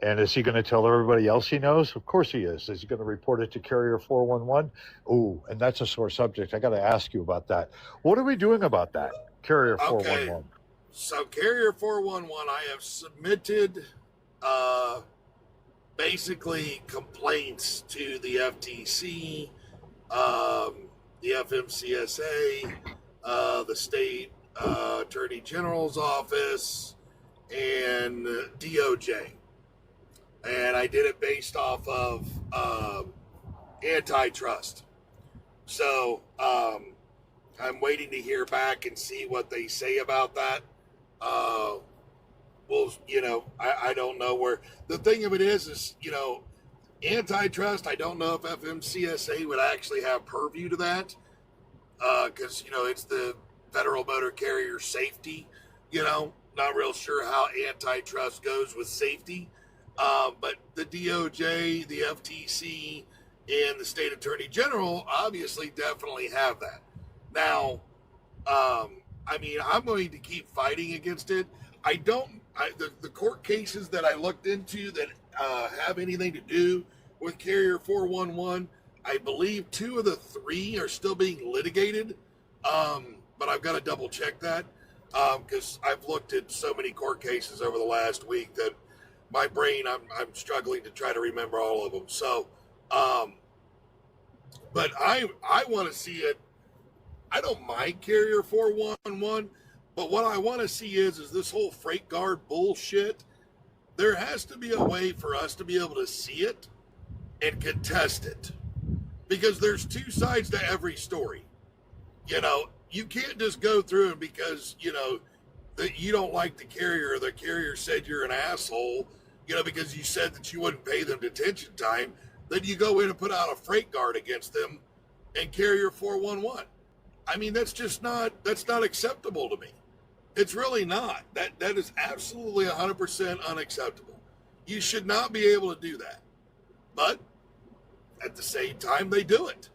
And is he going to tell everybody else he knows? Of course he is. Is he going to report it to Carrier 411? Oh, and that's a sore subject. I got to ask you about that. What are we doing about that, Carrier 411? Okay. So Carrier 411, I have submitted basically complaints to the FTC, the FMCSA, the state Attorney General's office, and DOJ. And I did it based off of antitrust. So I'm waiting to hear back and see what they say about that. Well, you know, I don't know where. The thing of it is, you know, antitrust, I don't know if FMCSA would actually have purview to that. Because, you know, it's the Federal Motor Carrier Safety, you know, not real sure how antitrust goes with safety. But the DOJ, the FTC, and the state attorney general obviously definitely have that. Now, I mean, I'm going to keep fighting against it. The court cases that I looked into that have anything to do with Carrier 411, I believe 2 of the 3 are still being litigated. But I've got to double check that because I've looked at so many court cases over the last week that my brain, I'm struggling to try to remember all of them. So, but I want to see it. I don't mind Carrier 411, but what I want to see is this whole freight guard bullshit. There has to be a way for us to be able to see it and contest it, because there's 2 sides to every story. You know, you can't just go through it because, you know, that you don't like the carrier, or the carrier said you're an asshole, you know, because you said that you wouldn't pay them detention time, then you go in and put out a freight guard against them and Carrier 411. I mean, that's not acceptable to me. It's really not. That is absolutely 100% unacceptable. You should not be able to do that. But at the same time, they do it.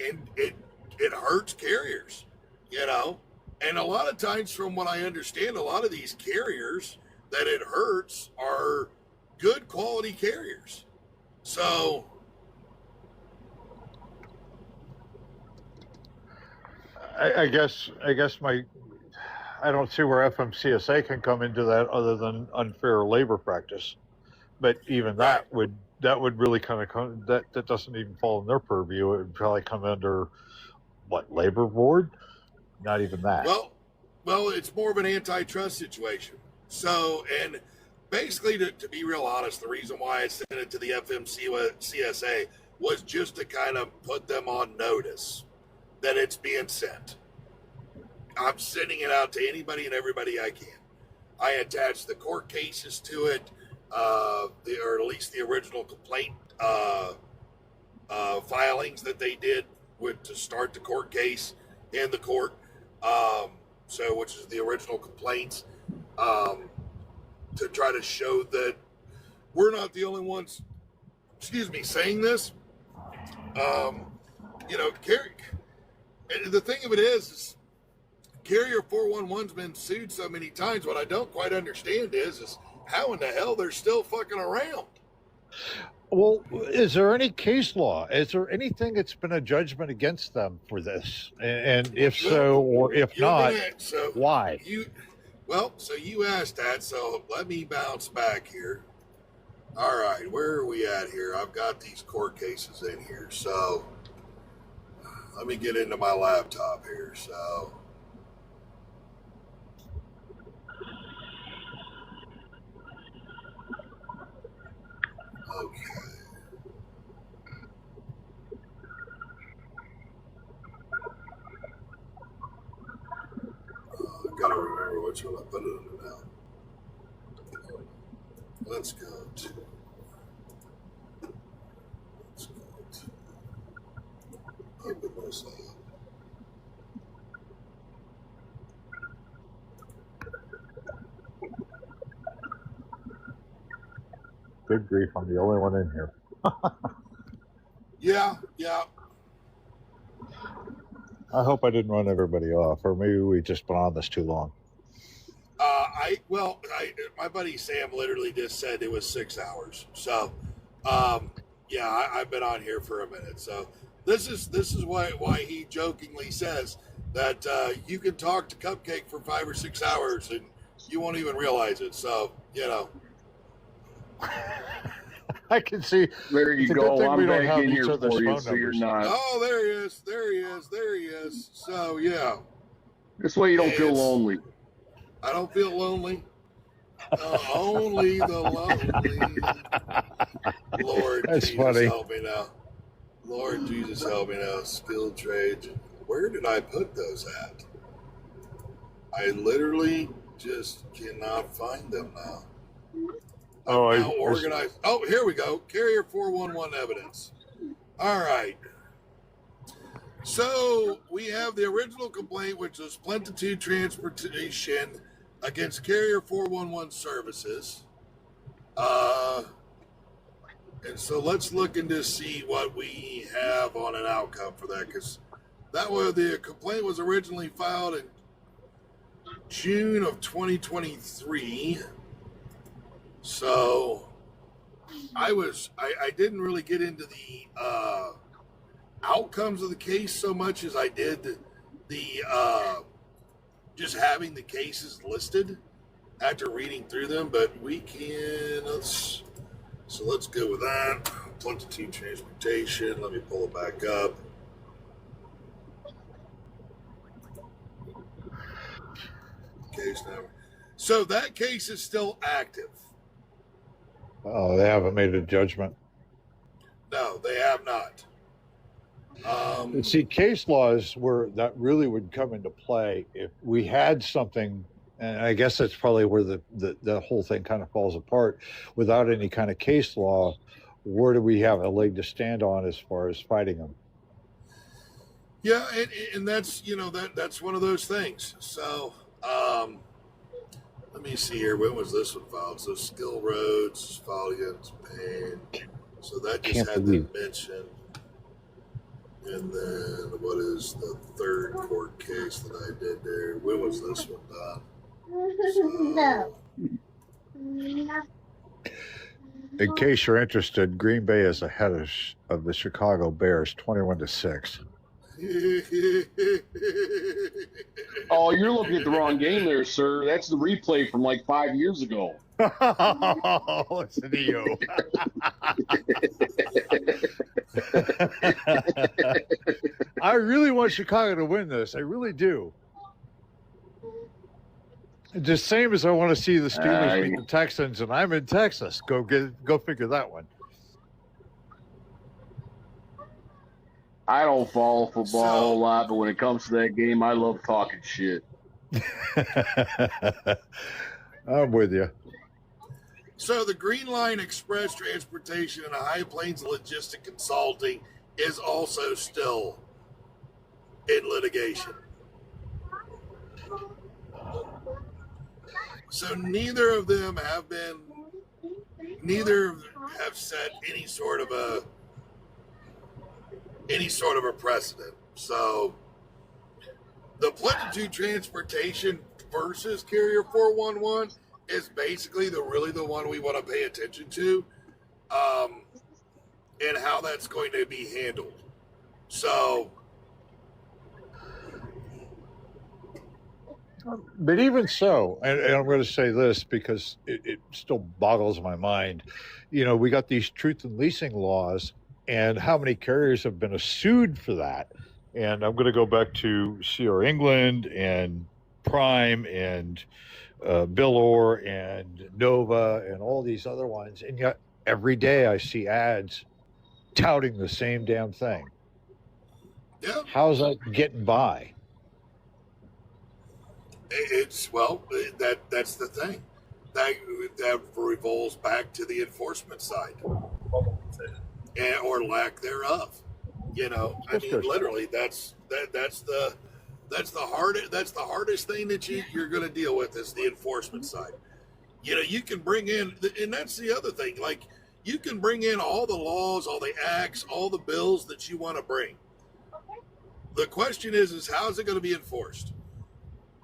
And it hurts carriers, you know. And a lot of times, from what I understand, a lot of these carriers that it hurts are good quality carriers. So I guess I don't see where FMCSA can come into that other than unfair labor practice. But even that would that would really kind of come, that doesn't even fall in their purview. It would probably come under what, labor board? Not even that. Well, it's more of an antitrust situation. So, and basically, to be real honest, the reason why I sent it to the FMCSA was just to kind of put them on notice that it's being sent. I'm sending it out to anybody and everybody I can. I attached the court cases to it, or at least the original complaint filings that they did to start the court case in the court. So, which is the original complaints, to try to show that we're not the only ones, saying this. The thing of it is Carrier 411's been sued so many times. What I don't quite understand is how in the hell they're still fucking around. Well, is there any case law? Is there anything that's been a judgment against them for this? And if so, or if not, why? So you asked that, so let me bounce back here. All right, where are we at here? I've got these court cases in here, so let me get into my laptop here. So, okay. I gotta remember which one I put it under now. Let's go to open this up. Good grief, I'm the only one in here. Yeah. I hope I didn't run everybody off, or maybe we just been on this too long. My buddy Sam literally just said it was 6 hours. So, I've been on here for a minute. So this is why he jokingly says that you can talk to Cupcake for 5 or 6 hours and you won't even realize it. So, I can see. There you go. I'm back in here for you, so you're not. Oh, there he is. So, yeah. This way you don't feel lonely. I don't feel lonely. Only the lonely. Lord That's Jesus, funny. help me now. Lord Jesus, help me now. Skilled trades. Where did I put those at? I literally just cannot find them now. Organized. Oh, here we go. Carrier 411 evidence. All right. So we have the original complaint, which was Plentitude Transportation against Carrier 411 Services. And so let's look into see what we have on an outcome for that, because that was the complaint was originally filed in June of 2023. So I didn't really get into the outcomes of the case so much as I did the just having the cases listed after reading through them, but we can let's go with that. Plentitude Transportation, let me pull it back up. Case number. So that case is still active. Oh, they haven't made a judgment. No, they have not. See, case laws where that really would come into play if we had something, and I guess that's probably where the whole thing kind of falls apart. Without any kind of case law, where do we have a leg to stand on as far as fighting them? Yeah, and that's that's one of those things. So let me see here. When was this one filed? So Skill Roads filed against Payne. So that just had them mentioned. And then what is the third court case that I did there? When was this one done? In case you're interested, Green Bay is ahead of the Chicago Bears, 21-6. Oh, you're looking at the wrong game there, sir. That's the replay from like 5 years ago. Listen to you. I really want Chicago to win this. I really do. The same as I want to see the Steelers beat the Texans, and I'm in Texas. Go figure that one. I don't follow football a whole lot, but when it comes to that game, I love talking shit. I'm with you. So the Green Line Express Transportation and High Plains Logistic Consulting is also still in litigation. So neither of them have set any sort of a precedent. So the Plenitude Transportation versus Carrier 411 is basically the one we want to pay attention to, and how that's going to be handled. So, but even so, and I'm going to say this because it still boggles my mind. You know, we got these truth in leasing laws, and how many carriers have been sued for that? And I'm going to go back to CR England and Prime and Bill Orr and Nova and all these other ones, and yet every day I see ads touting the same damn thing. yeah, How's that getting by? that's the thing. That revolves back to the enforcement side, or lack thereof. You know, I mean, literally, that's the hardest thing that you're going to deal with is the enforcement side. You know, you can bring in, and that's the other thing. Like, you can bring in all the laws, all the acts, all the bills that you want to bring. The question is how is it going to be enforced?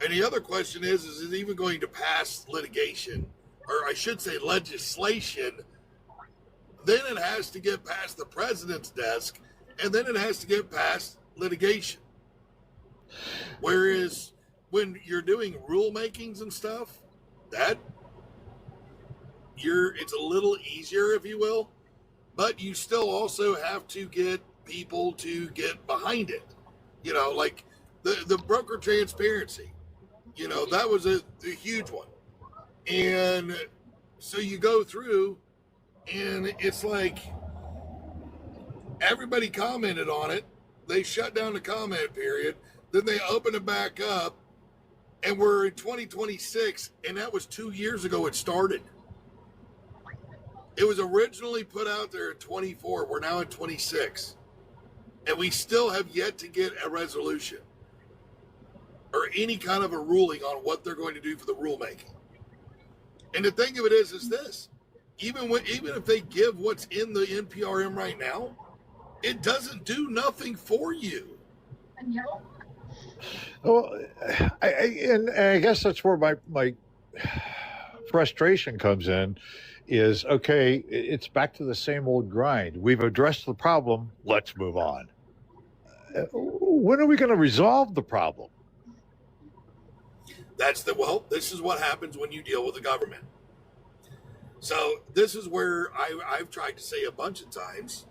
And the other question is it even going to pass litigation, or I should say legislation? Then it has to get past the president's desk, and then it has to get past litigation. Whereas when you're doing rule makings and stuff, it's a little easier, if you will, but you still also have to get people to get behind it. You know, like the broker transparency, you know, that was a huge one. And so you go through and it's like everybody commented on it. They shut down the comment period. Then they open it back up, and we're in 2026, and that was 2 years ago it started. It was originally put out there in 24. We're now in 26, and we still have yet to get a resolution or any kind of a ruling on what they're going to do for the rulemaking. And the thing of it is this: even if they give what's in the NPRM right now, it doesn't do nothing for you. Well, I guess that's where my frustration comes in. Is okay. It's back to the same old grind. We've addressed the problem. Let's move on. When are we going to resolve the problem? This is what happens when you deal with the government. So this is where I've tried to say a bunch of times,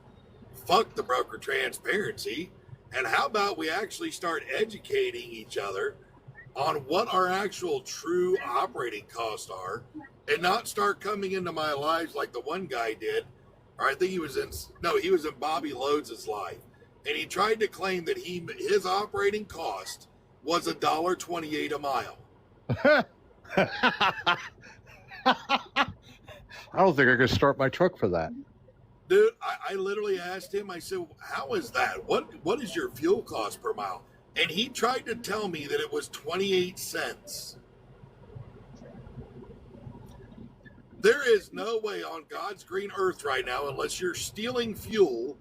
fuck the broker transparency. And how about we actually start educating each other on what our actual true operating costs are, and not start coming into my lives like the one guy did. Or I think he was in Bobby Loads' life. And he tried to claim that his operating cost was $1.28 a mile. I don't think I could start my truck for that. Dude, I literally asked him, I said, how is that? What is your fuel cost per mile? And he tried to tell me that it was 28 cents. There is no way on God's green earth right now, unless you're stealing fuel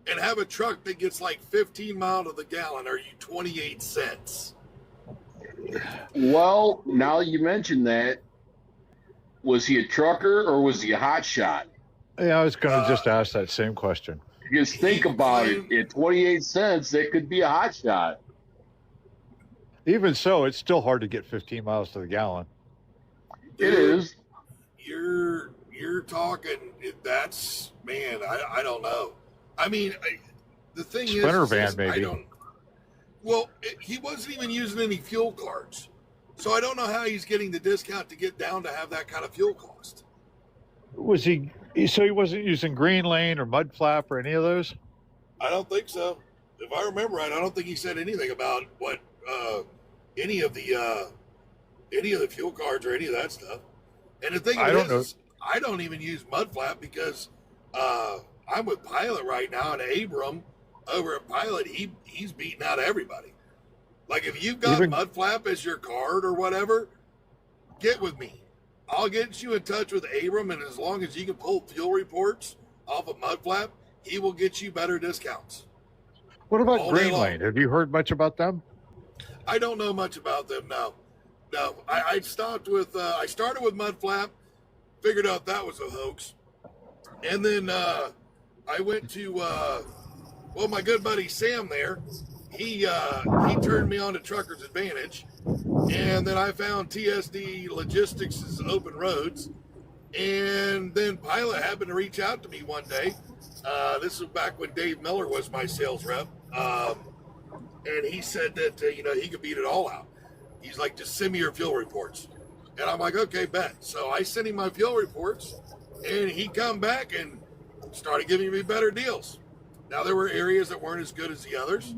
and have a truck that gets like 15 miles to the gallon, are you 28 cents? Well, now you mentioned that, was he a trucker or was he a hot shot? Yeah, I was going to just ask that same question. Just think about it. At 28 cents, it could be a hot shot. Even so, it's still hard to get 15 miles to the gallon. It is. You're talking, that's Man, I don't know. I mean, the thing Sprinter is van, I maybe. don't. Well, he wasn't even using any fuel cards, so I don't know how he's getting the discount to get down to have that kind of fuel cost. Was he? So he wasn't using Green Lane or Mud Flap or any of those? I don't think so. If I remember right, I don't think he said anything about what any of the fuel cards or any of that stuff. And the thing is, I don't even use Mudflap because I'm with Pilot right now, and Abram over at Pilot, he's beating out everybody. Like if you've got Mudflap as your card or whatever, get with me. I'll get you in touch with Abram, and as long as you can pull fuel reports off of Mudflap, he will get you better discounts. What about Green Lane? Have you heard much about them? I don't know much about them. No. I stopped with. I started with Mudflap, figured out that was a hoax, and then I went to my good buddy Sam there. He turned me on to Truckers Advantage, and then I found TSD Logistics' Open Roads, and then Pilot happened to reach out to me one day. This was back when Dave Miller was my sales rep, and he said that he could beat it all out. He's like, just send me your fuel reports, and I'm like, okay, bet. So I sent him my fuel reports, and he come back and started giving me better deals. Now there were areas that weren't as good as the others,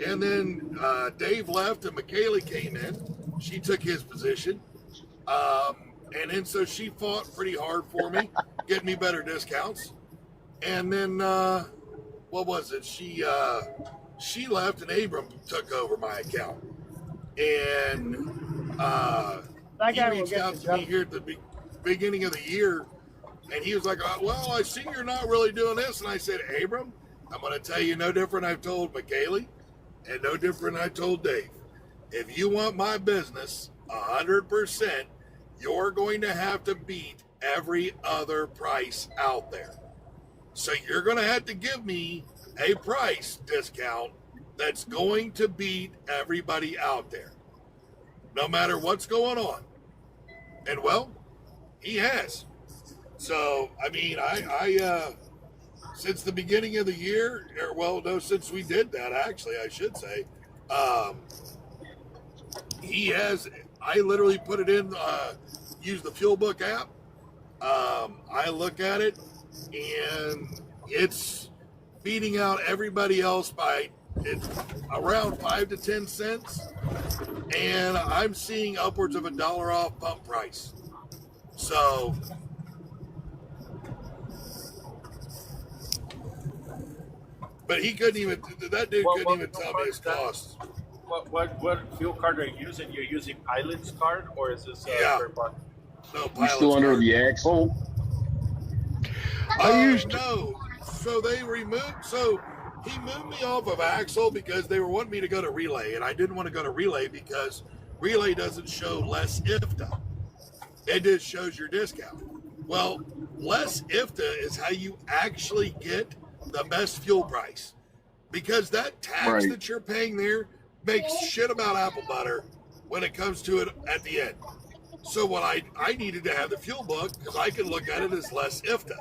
and then Dave left and McKaylee came in. She took his position, and then so she fought pretty hard for me, getting me better discounts. And then, what was it? She left and Abram took over my account. And he reached out to me here at the beginning of the year. And he was like, well, I see you're not really doing this. And I said, Abram, I'm going to tell you no different I've told McKaylee and no different I told Dave. If you want my business 100%, you're going to have to beat every other price out there. So you're going to have to give me a price discount that's going to beat everybody out there, no matter what's going on. And well, he has. So, I mean, I since the beginning of the year, since we did that, actually, I should say, he has, I literally put it in, use the FuelBook app. I look at it, and it's beating out everybody else by around 5 to 10 cents, and I'm seeing upwards of $1 off pump price. So but he couldn't even, that dude couldn't even tell me his costs. What fuel card are you using? You're using Pilot's card, or is this third party? No, You still under the axle? No. So they he moved me off of Axle because they were wanting me to go to Relay, and I didn't want to go to Relay because Relay doesn't show less IFTA. It just shows your discount. Well, less IFTA is how you actually get the best fuel price, because that tax that you're paying there makes shit about apple butter when it comes to it at the end. So what I needed to have the fuel book because I could look at it as less IFTA.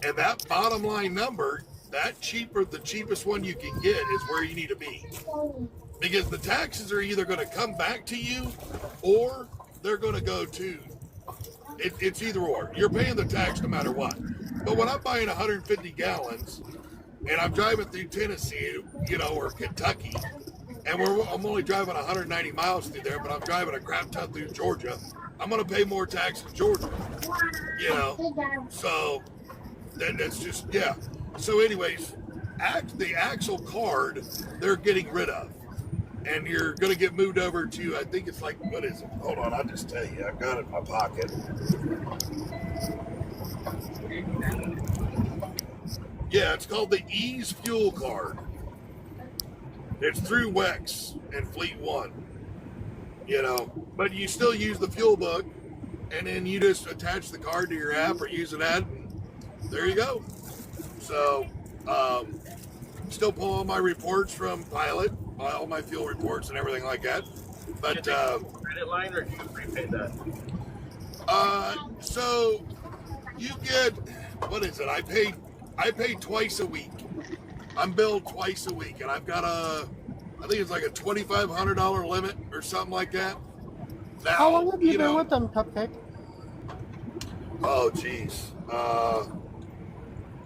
And that bottom line number, the cheapest one you can get is where you need to be. Because the taxes are either going to come back to you or they're going to go to, it's either or. You're paying the tax no matter what. But when I'm buying 150 gallons and I'm driving through Tennessee, or Kentucky, and I'm only driving 190 miles through there, but I'm driving a crap ton through Georgia, I'm going to pay more tax in Georgia. So that's just, yeah. So anyways, the Axle card, they're getting rid of. And you're going to get moved over to, I think it's like, what is it? Hold on, I'll just tell you. I've got it in my pocket. Yeah, it's called the Ease Fuel Card. It's through WEX and Fleet One. But you still use the fuel book, and then you just attach the card to your app or use an ad, and there you go. So, still pull all my reports from Pilot, all my fuel reports and everything like that. But credit line, or do you prepay that? So you get, what is it? I paid I pay twice a week. I'm billed twice a week, and I've got I think it's like a $2,500 limit or something like that. Now, How long have you been with them, Cupcake? Oh, geez.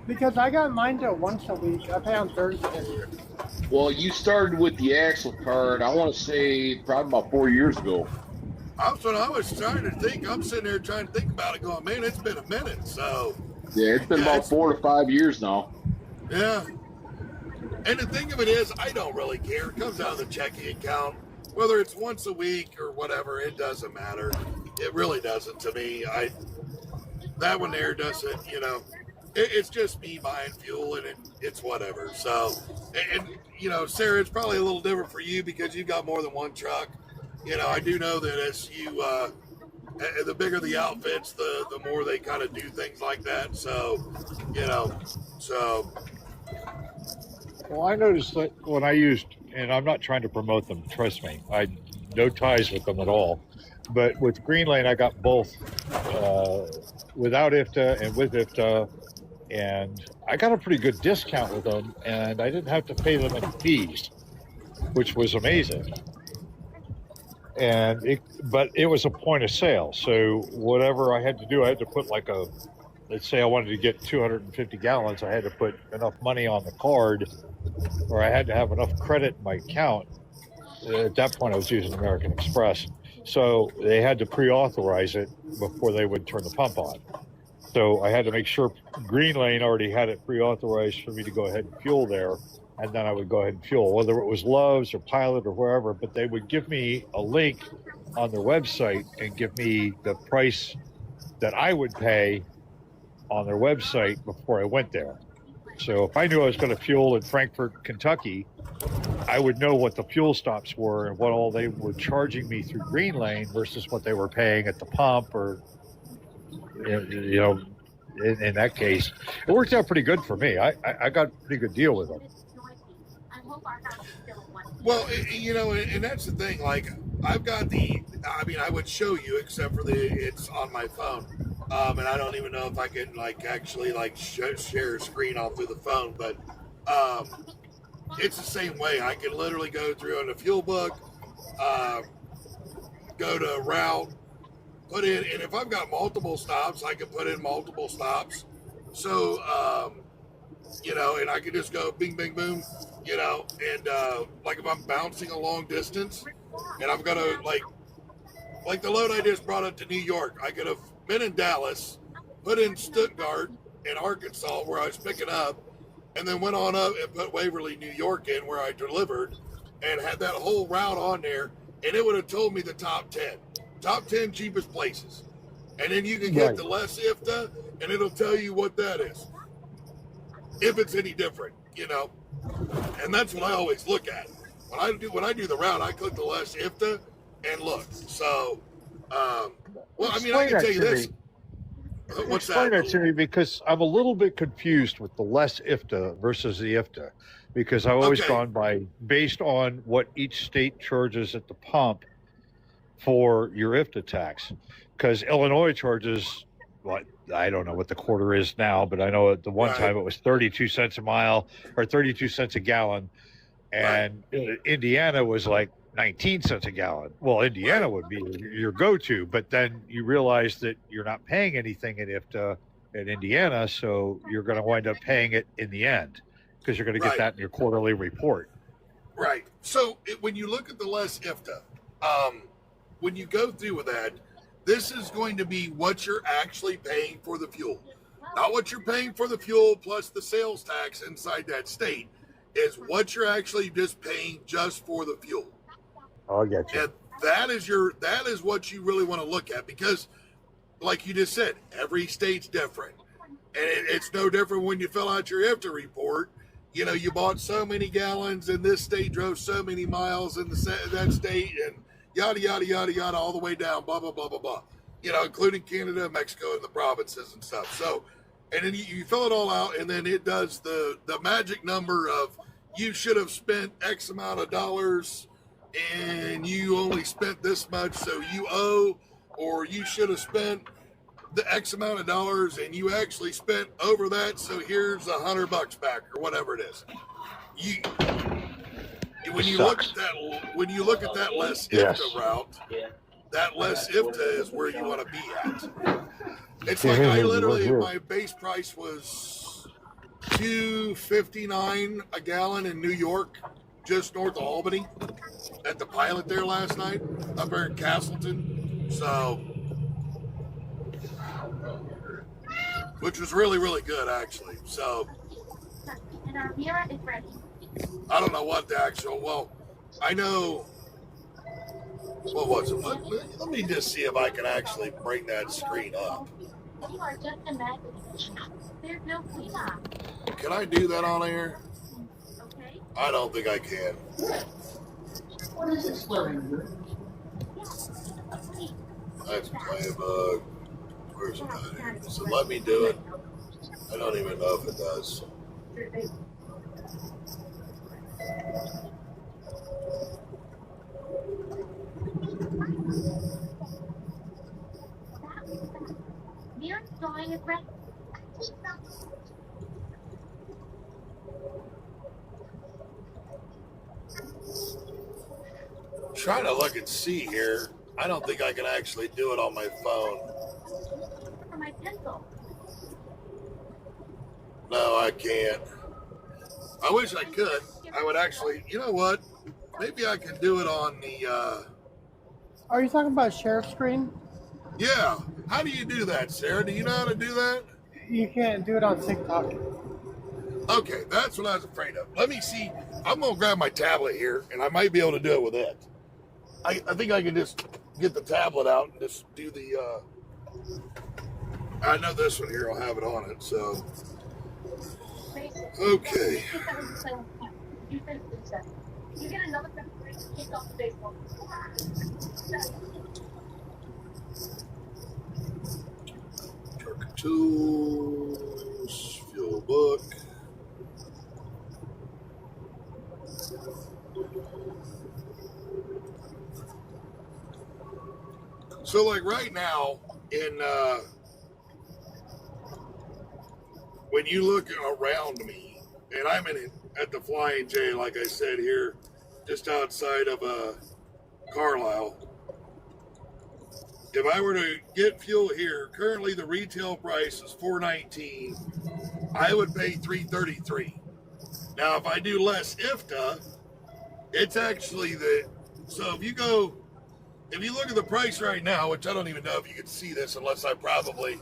Because I got mine to once a week. I pay on Thursday. Well, you started with the Axle card, I want to say probably about 4 years ago. That's what I was trying to think. I'm sitting there trying to think about it, going, man, it's been a minute. So, Yeah, it's been about 4 to 5 years now. yeah. And the thing of it is, I don't really care. It comes out of the checking account. Whether it's once a week or whatever, it doesn't matter. It really doesn't to me. That one there doesn't, it's just me buying fuel, and it's whatever. So, and Sarah, it's probably a little different for you because you've got more than one truck. I do know that as you, the bigger the outfits, the more they kind of do things like that. So, Well, I noticed that when I used, and I'm not trying to promote them, trust me, I no ties with them at all. But with Green Lane, I got both without IFTA and with IFTA, and I got a pretty good discount with them, and I didn't have to pay them any fees, which was amazing. But it was a point of sale, so whatever I had to do, I had to put let's say I wanted to get 250 gallons, I had to put enough money on the card, or I had to have enough credit in my account. At that point, I was using American Express. So they had to pre-authorize it before they would turn the pump on. So I had to make sure Green Lane already had it pre-authorized for me to go ahead and fuel there, and then I would go ahead and fuel, whether it was Love's or Pilot or wherever, but they would give me a link on their website and give me the price that I would pay on their website before I went there. So if I knew I was going to fuel in Frankfort, Kentucky, I would know what the fuel stops were and what all they were charging me through Green Lane versus what they were paying at the pump, or in that case, it worked out pretty good for me. I got a pretty good deal with them. Well, and that's the thing. Like, I've got I would show you, except for it's on my phone. And I don't even know if I can actually share a screen all through the phone, but it's the same way. I can literally go through on the fuel book, go to route, put in, and if I've got multiple stops, I can put in multiple stops. So, and I can just go bing, bing, boom, and if I'm bouncing a long distance and I'm going to like the load I just brought up to New York, I could have been in Dallas, put in Stuttgart and Arkansas where I was picking up, and then went on up and put Waverly, New York in where I delivered, and had that whole route on there, and it would have told me the top 10 cheapest places. And then you can get the less IFTA, and it'll tell you what that is, if it's any different, And that's what I always look at. When I do the route, I click the less IFTA and look. So, I can tell you this. What's that? Explain that to me, because I'm a little bit confused with the less IFTA versus the IFTA, because I've always gone based on what each state charges at the pump for your IFTA tax. Because Illinois charges, I don't know what the quarter is now, but I know at the one time it was 32 cents a mile or 32 cents a gallon, and Indiana was like 19 cents a gallon. Well, Indiana would be your go-to, but then you realize that you're not paying anything in IFTA in Indiana, so you're going to wind up paying it in the end because you're going to get that in your quarterly report. Right. So when you look at the less IFTA, when you go through with that, this is going to be what you're actually paying for the fuel. Not what you're paying for the fuel plus the sales tax inside that state, is what you're actually just paying just for the fuel. I'll get you. And that is what you really want to look at, because like you just said, every state's different. And it's no different when you fill out your IFTA report. You bought so many gallons in this state, drove so many miles in that state, and yada, yada, yada, yada, all the way down, blah, blah, blah, blah, blah. Including Canada, Mexico, and the provinces and stuff. So, and then you fill it all out, and then it does the magic number of you should have spent X amount of dollars and you only spent this much, so you owe, or you should have spent the X amount of dollars and you actually spent over that, so here's $100 back or whatever it is. When you look at that less IFTA route, that less IFTA is where you want to be at. It's like I literally, my base price was $2.59 a gallon in New York, just north of Albany, at the Pilot there last night, up there in Castleton. So, which was really, really good actually. So, and our mirror is ready. I don't know what the actual, well, I know, what was it? Let me just see if I can actually bring that screen up. You are just imagining. There's no cleanup. Can I do that on air? Okay? I don't think I can. What is this wearing? That's Playbook. Where's it at? So let me do it. I don't even know if it does. Mirror's drawing is ready. Trying to look and see here. I don't think I can actually do it on my phone. For my pencil. No, I can't. I wish I could. I would actually, you know what? Maybe I can do it on the, Are you talking about share screen? yeah. How do you do that, Sarah? Do you know how to do that? You can't do it on TikTok. Okay, that's what I was afraid of. Let me see. I'm going to grab my tablet here, and I might be able to do it with it. I think I can just get the tablet out and just do the, I know this one here will have it on it, so. Okay. You get another kick off the baseball. Truck tools, fuel book. So like right now in when you look around me, and I'm at the Flying J, like I said here, just outside of Carlisle. If I were to get fuel here, currently the retail price is $4.19. I would pay $3.33. Now, if I do less IFTA, it's actually so if you look at the price right now, which I don't even know if you can see this unless I probably,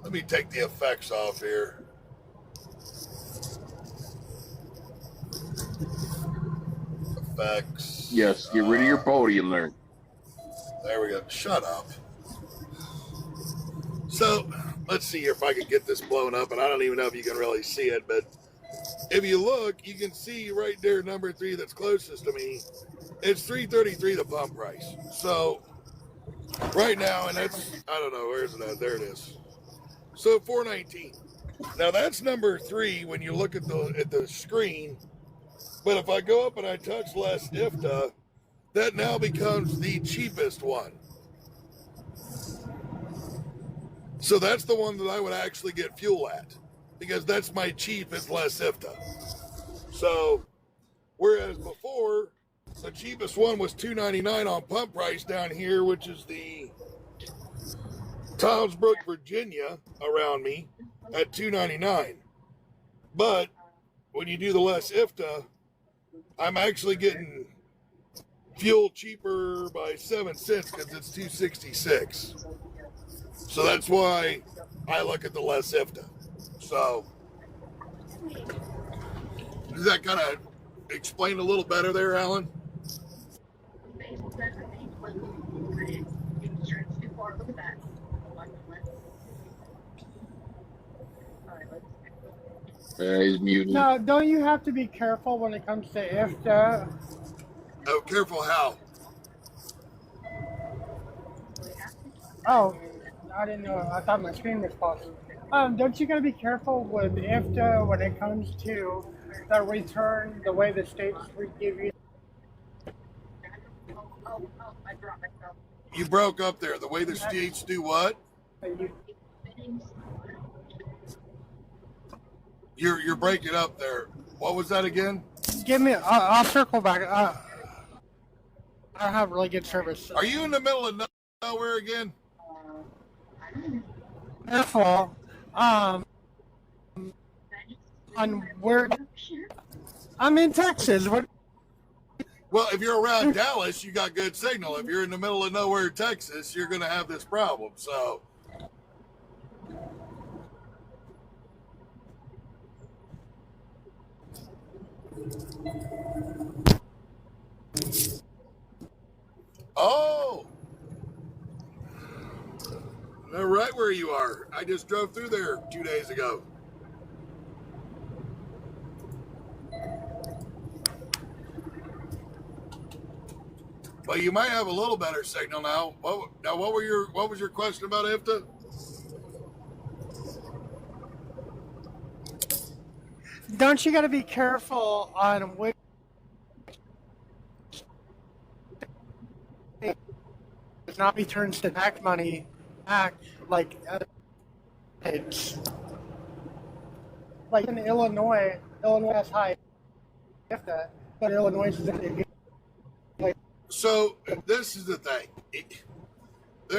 let me take the effects off here. Effects. Yes, get rid of your podium there. There we go. Shut up. So, let's see here if I can get this blown up, and I don't even know if you can really see it, but if you look, you can see right there, number 3 that's closest to me, it's $3.33 the pump price. So, right now, and that's, I don't know, where's it at? There it is. So, $4.19. Now, that's number 3 when you look at the screen, but if I go up and I touch less IFTA, that now becomes the cheapest one. So that's the one that I would actually get fuel at, because that's my cheapest less IFTA. So, whereas before, the cheapest one was $2.99 on pump price down here, which is the Tom's Brook, Virginia, around me, at $2.99. But when you do the less IFTA, I'm actually getting fuel cheaper by 7 cents because it's $2.66. So that's why I look at the less IFTA. So does that kind of explain a little better there, Alan? He's muted. No, don't you have to be careful when it comes to IFTA? Oh, careful how? Oh, I didn't know. I thought my screen was paused. Don't you gotta be careful with IFTA when it comes to the return, the way the states give you? You broke up there. The way the states do what? You're breaking up there. What was that again? Give me. I'll circle back. I have really good service. Are you in the middle of nowhere again? Careful. On where? I'm in Texas. What? Well, if you're around Dallas, you got good signal. If you're in the middle of nowhere, Texas, you're going to have this problem. So, oh, they're right where you are. I just drove through there 2 days ago. Well, you might have a little better signal now. What was your question about IFTA? Don't you got to be careful on which does not returns to tax money back like it's like in Illinois. Illinois has high IFTA, but Illinois is like. So this is the thing.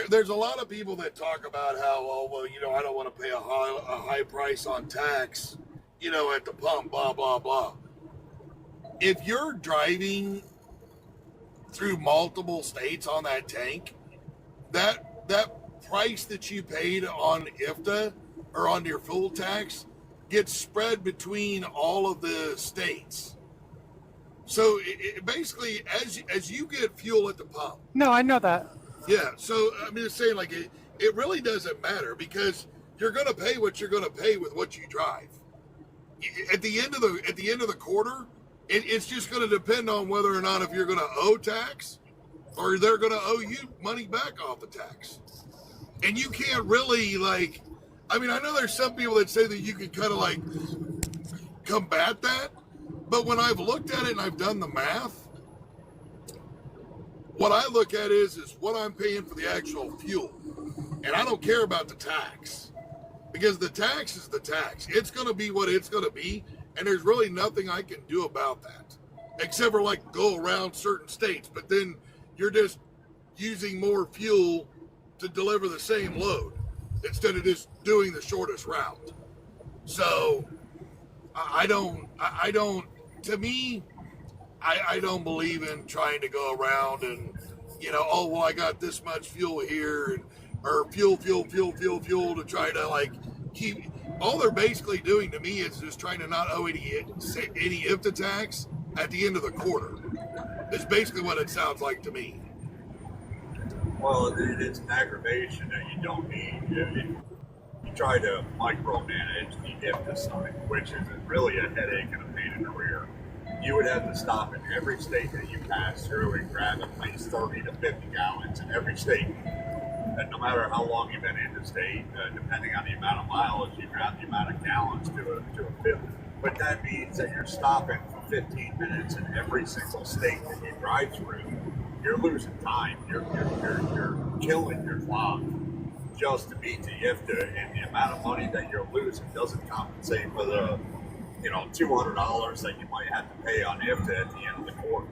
There's a lot of people that talk about how, oh, well, I don't want to pay a high price on tax, at the pump, blah, blah, blah. If you're driving through multiple states on that tank, that price that you paid on IFTA or on your fuel tax gets spread between all of the states. So basically, as you get fuel at the pump. No, I know that. Yeah. So I'm just saying, like, it really doesn't matter because you're going to pay what you're going to pay with what you drive. At the end of the quarter, it's just going to depend on whether or not if you're going to owe tax or they're going to owe you money back off the tax. And you can't really I know there's some people that say that you can kind of combat that. But when I've looked at it and I've done the math, what I look at is what I'm paying for the actual fuel. And I don't care about the tax because the tax is the tax. It's going to be what it's going to be. And there's really nothing I can do about that except for go around certain states. But then you're just using more fuel to deliver the same load instead of just doing the shortest route. So I don't, to me, I don't believe in trying to go around and, I got this much fuel here or fuel to try to keep. All they're basically doing to me is just trying to not owe any IFTA tax at the end of the quarter. It's basically what it sounds like to me. Well, it's an aggravation that you don't need. You try to micromanage the IFTA side, which is really a headache and a pain in the rear. You would have to stop in every state that you pass through and grab at least 30 to 50 gallons in every state. And no matter how long you've been in the state, depending on the amount of mileage, you grab the amount of gallons to a fill. But that means that you're stopping for 15 minutes in every single state that you drive through. You're losing time. You're killing your clock just to meet the IFTA, and the amount of money that you're losing doesn't compensate for the $200 that you might have to pay on IFTA at the end of the quarter.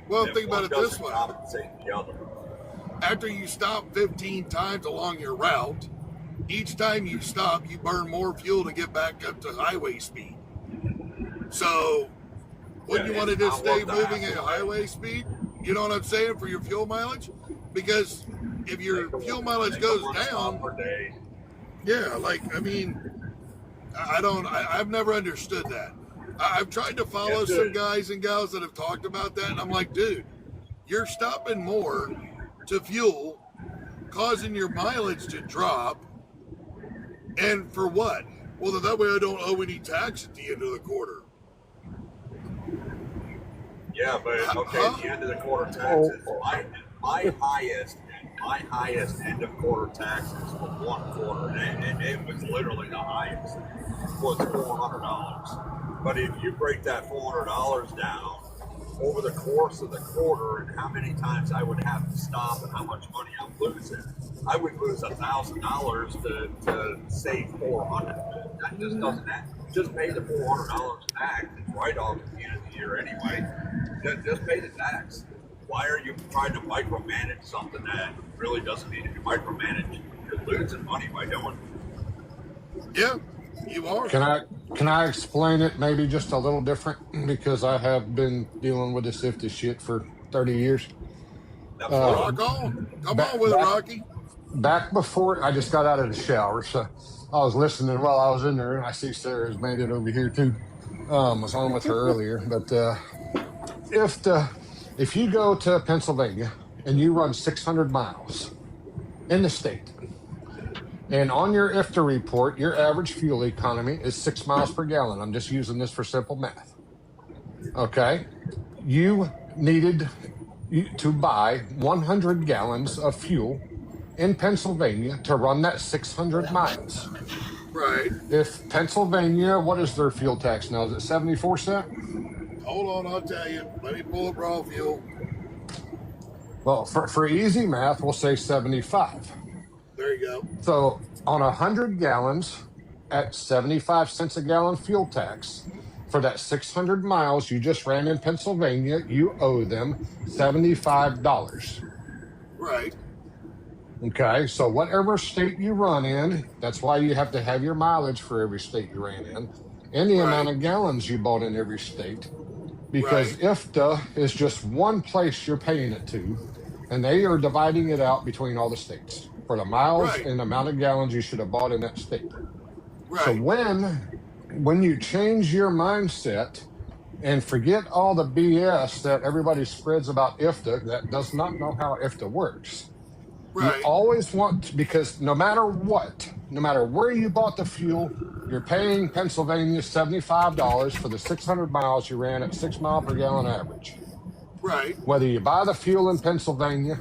Well, think about it this way. Compensate the other. After you stop 15 times along your route, each time you stop, you burn more fuel to get back up to highway speed. So, wouldn't you want to just stay moving at highway speed? You know what I'm saying, for your fuel mileage? Because if your fuel mileage goes down, I've never understood that. I've tried to follow some guys and gals that have talked about that, and I'm like, dude, you're stopping more to fuel, causing your mileage to drop, and for what? Well, that way I don't owe any tax at the end of the quarter. Yeah, but at the end of the quarter taxes, my highest end of quarter taxes for one quarter, and it was literally the highest, was $400. But if you break that $400 down over the course of the quarter and how many times I would have to stop and how much money I'm losing, I would lose $1,000 to save 400. That just doesn't happen. Just pay the $400 tax. It's right off at the end of the year anyway. Just pay the tax. Why are you trying to micromanage something that really doesn't need to be micromanaged? You're losing money by doing it. Yeah, you are. Can I explain it maybe just a little different, because I have been dealing with this IFTA shit for 30 years. Rock on. Come on with it, Rocky. Back before I just got out of the shower, so I was listening while I was in there, and I see Sarah's made it over here too. Was on with her earlier, but if you go to Pennsylvania and you run 600 miles in the state, and on your IFTA report, your average fuel economy is 6 miles per gallon. I'm just using this for simple math. Okay, you needed to buy 100 gallons of fuel in Pennsylvania to run that 600 miles. Right. If Pennsylvania, what is their fuel tax now? Is it 74 cents? Hold on, I'll tell you. Let me pull up raw fuel. Well, for easy math, we'll say 75. There you go. So on 100 gallons at 75 cents a gallon fuel tax, for that 600 miles you just ran in Pennsylvania, you owe them $75. Right. Okay, so whatever state you run in, that's why you have to have your mileage for every state you ran in, and the amount of gallons you bought in every state, because IFTA is just one place you're paying it to, and they are dividing it out between all the states for the miles and the amount of gallons you should have bought in that state. So when you change your mindset and forget all the BS that everybody spreads about IFTA that does not know how IFTA works, you always want to, because no matter what, no matter where you bought the fuel, you're paying Pennsylvania $75 for the 600 miles you ran at 6 miles per gallon average. Right. Whether you buy the fuel in Pennsylvania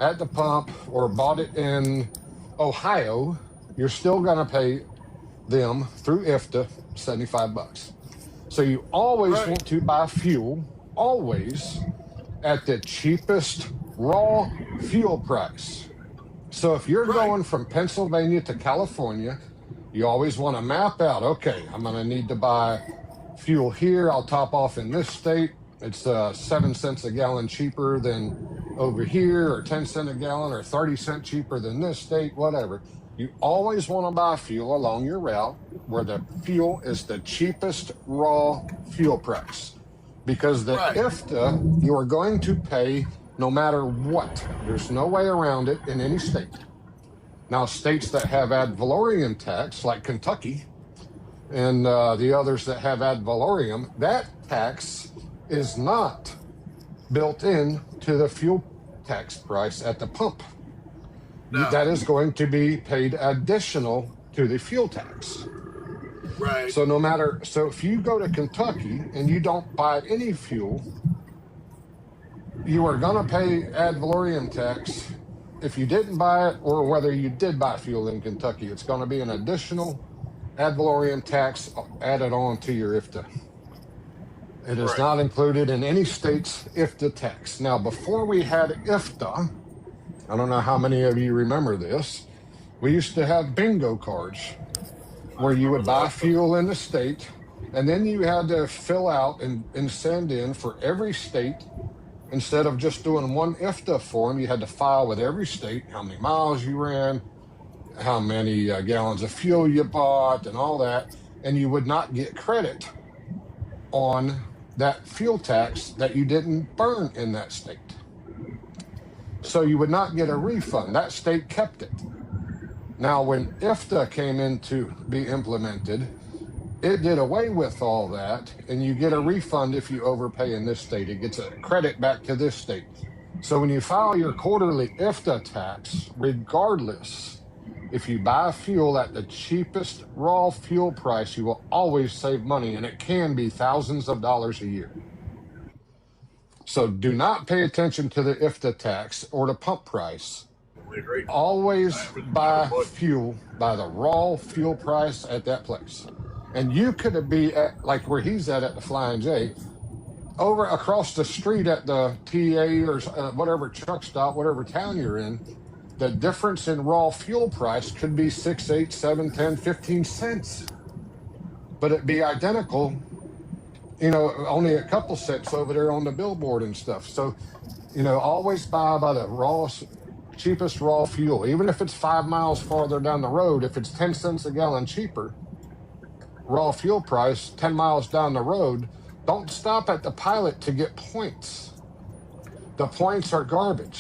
at the pump or bought it in Ohio, you're still going to pay them through IFTA $75. So you always want to buy fuel, always at the cheapest raw fuel price. So if you're going from Pennsylvania to California, you always want to map out, okay, I'm going to need to buy fuel here. I'll top off in this state. It's 7 cents a gallon cheaper than over here, or 10 cents a gallon, or 30 cents cheaper than this state, whatever. You always want to buy fuel along your route where the fuel is the cheapest raw fuel price. Because the IFTA, you are going to pay no matter what. There's no way around it in any state. Now, states that have ad valorem tax, like Kentucky, and the others that have ad valorem, that tax is not built in to the fuel tax price at the pump. No. That is going to be paid additional to the fuel tax. Right. So if you go to Kentucky and you don't buy any fuel, you are going to pay ad valorem tax if you didn't buy it, or whether you did buy fuel in Kentucky. It's going to be an additional ad valorem tax added on to your IFTA. It is not included in any state's IFTA tax. Now, before we had IFTA, I don't know how many of you remember this, we used to have bingo cards where you would buy fuel in the state, and then you had to fill out and send in for every state. Instead of just doing one IFTA form, you had to file with every state how many miles you ran, how many gallons of fuel you bought, and all that. And you would not get credit on that fuel tax that you didn't burn in that state. So you would not get a refund. That state kept it. Now, when IFTA came in to be implemented, it did away with all that, and you get a refund if you overpay in this state. It gets a credit back to this state. So when you file your quarterly IFTA tax, regardless, if you buy fuel at the cheapest raw fuel price, you will always save money, and it can be thousands of dollars a year. So do not pay attention to the IFTA tax or the pump price. Always buy fuel by the raw fuel price at that place. And you could be at, like where he's at the Flying J, over across the street at the TA or whatever truck stop, whatever town you're in, the difference in raw fuel price could be 6, 8, 7, 10, 15 cents. But it'd be identical, only a couple cents over there on the billboard and stuff. So, always buy by the cheapest raw fuel. Even if it's 5 miles farther down the road, if it's 10 cents a gallon cheaper, raw fuel price 10 miles down the road, don't stop at the pilot to get points. The points are garbage.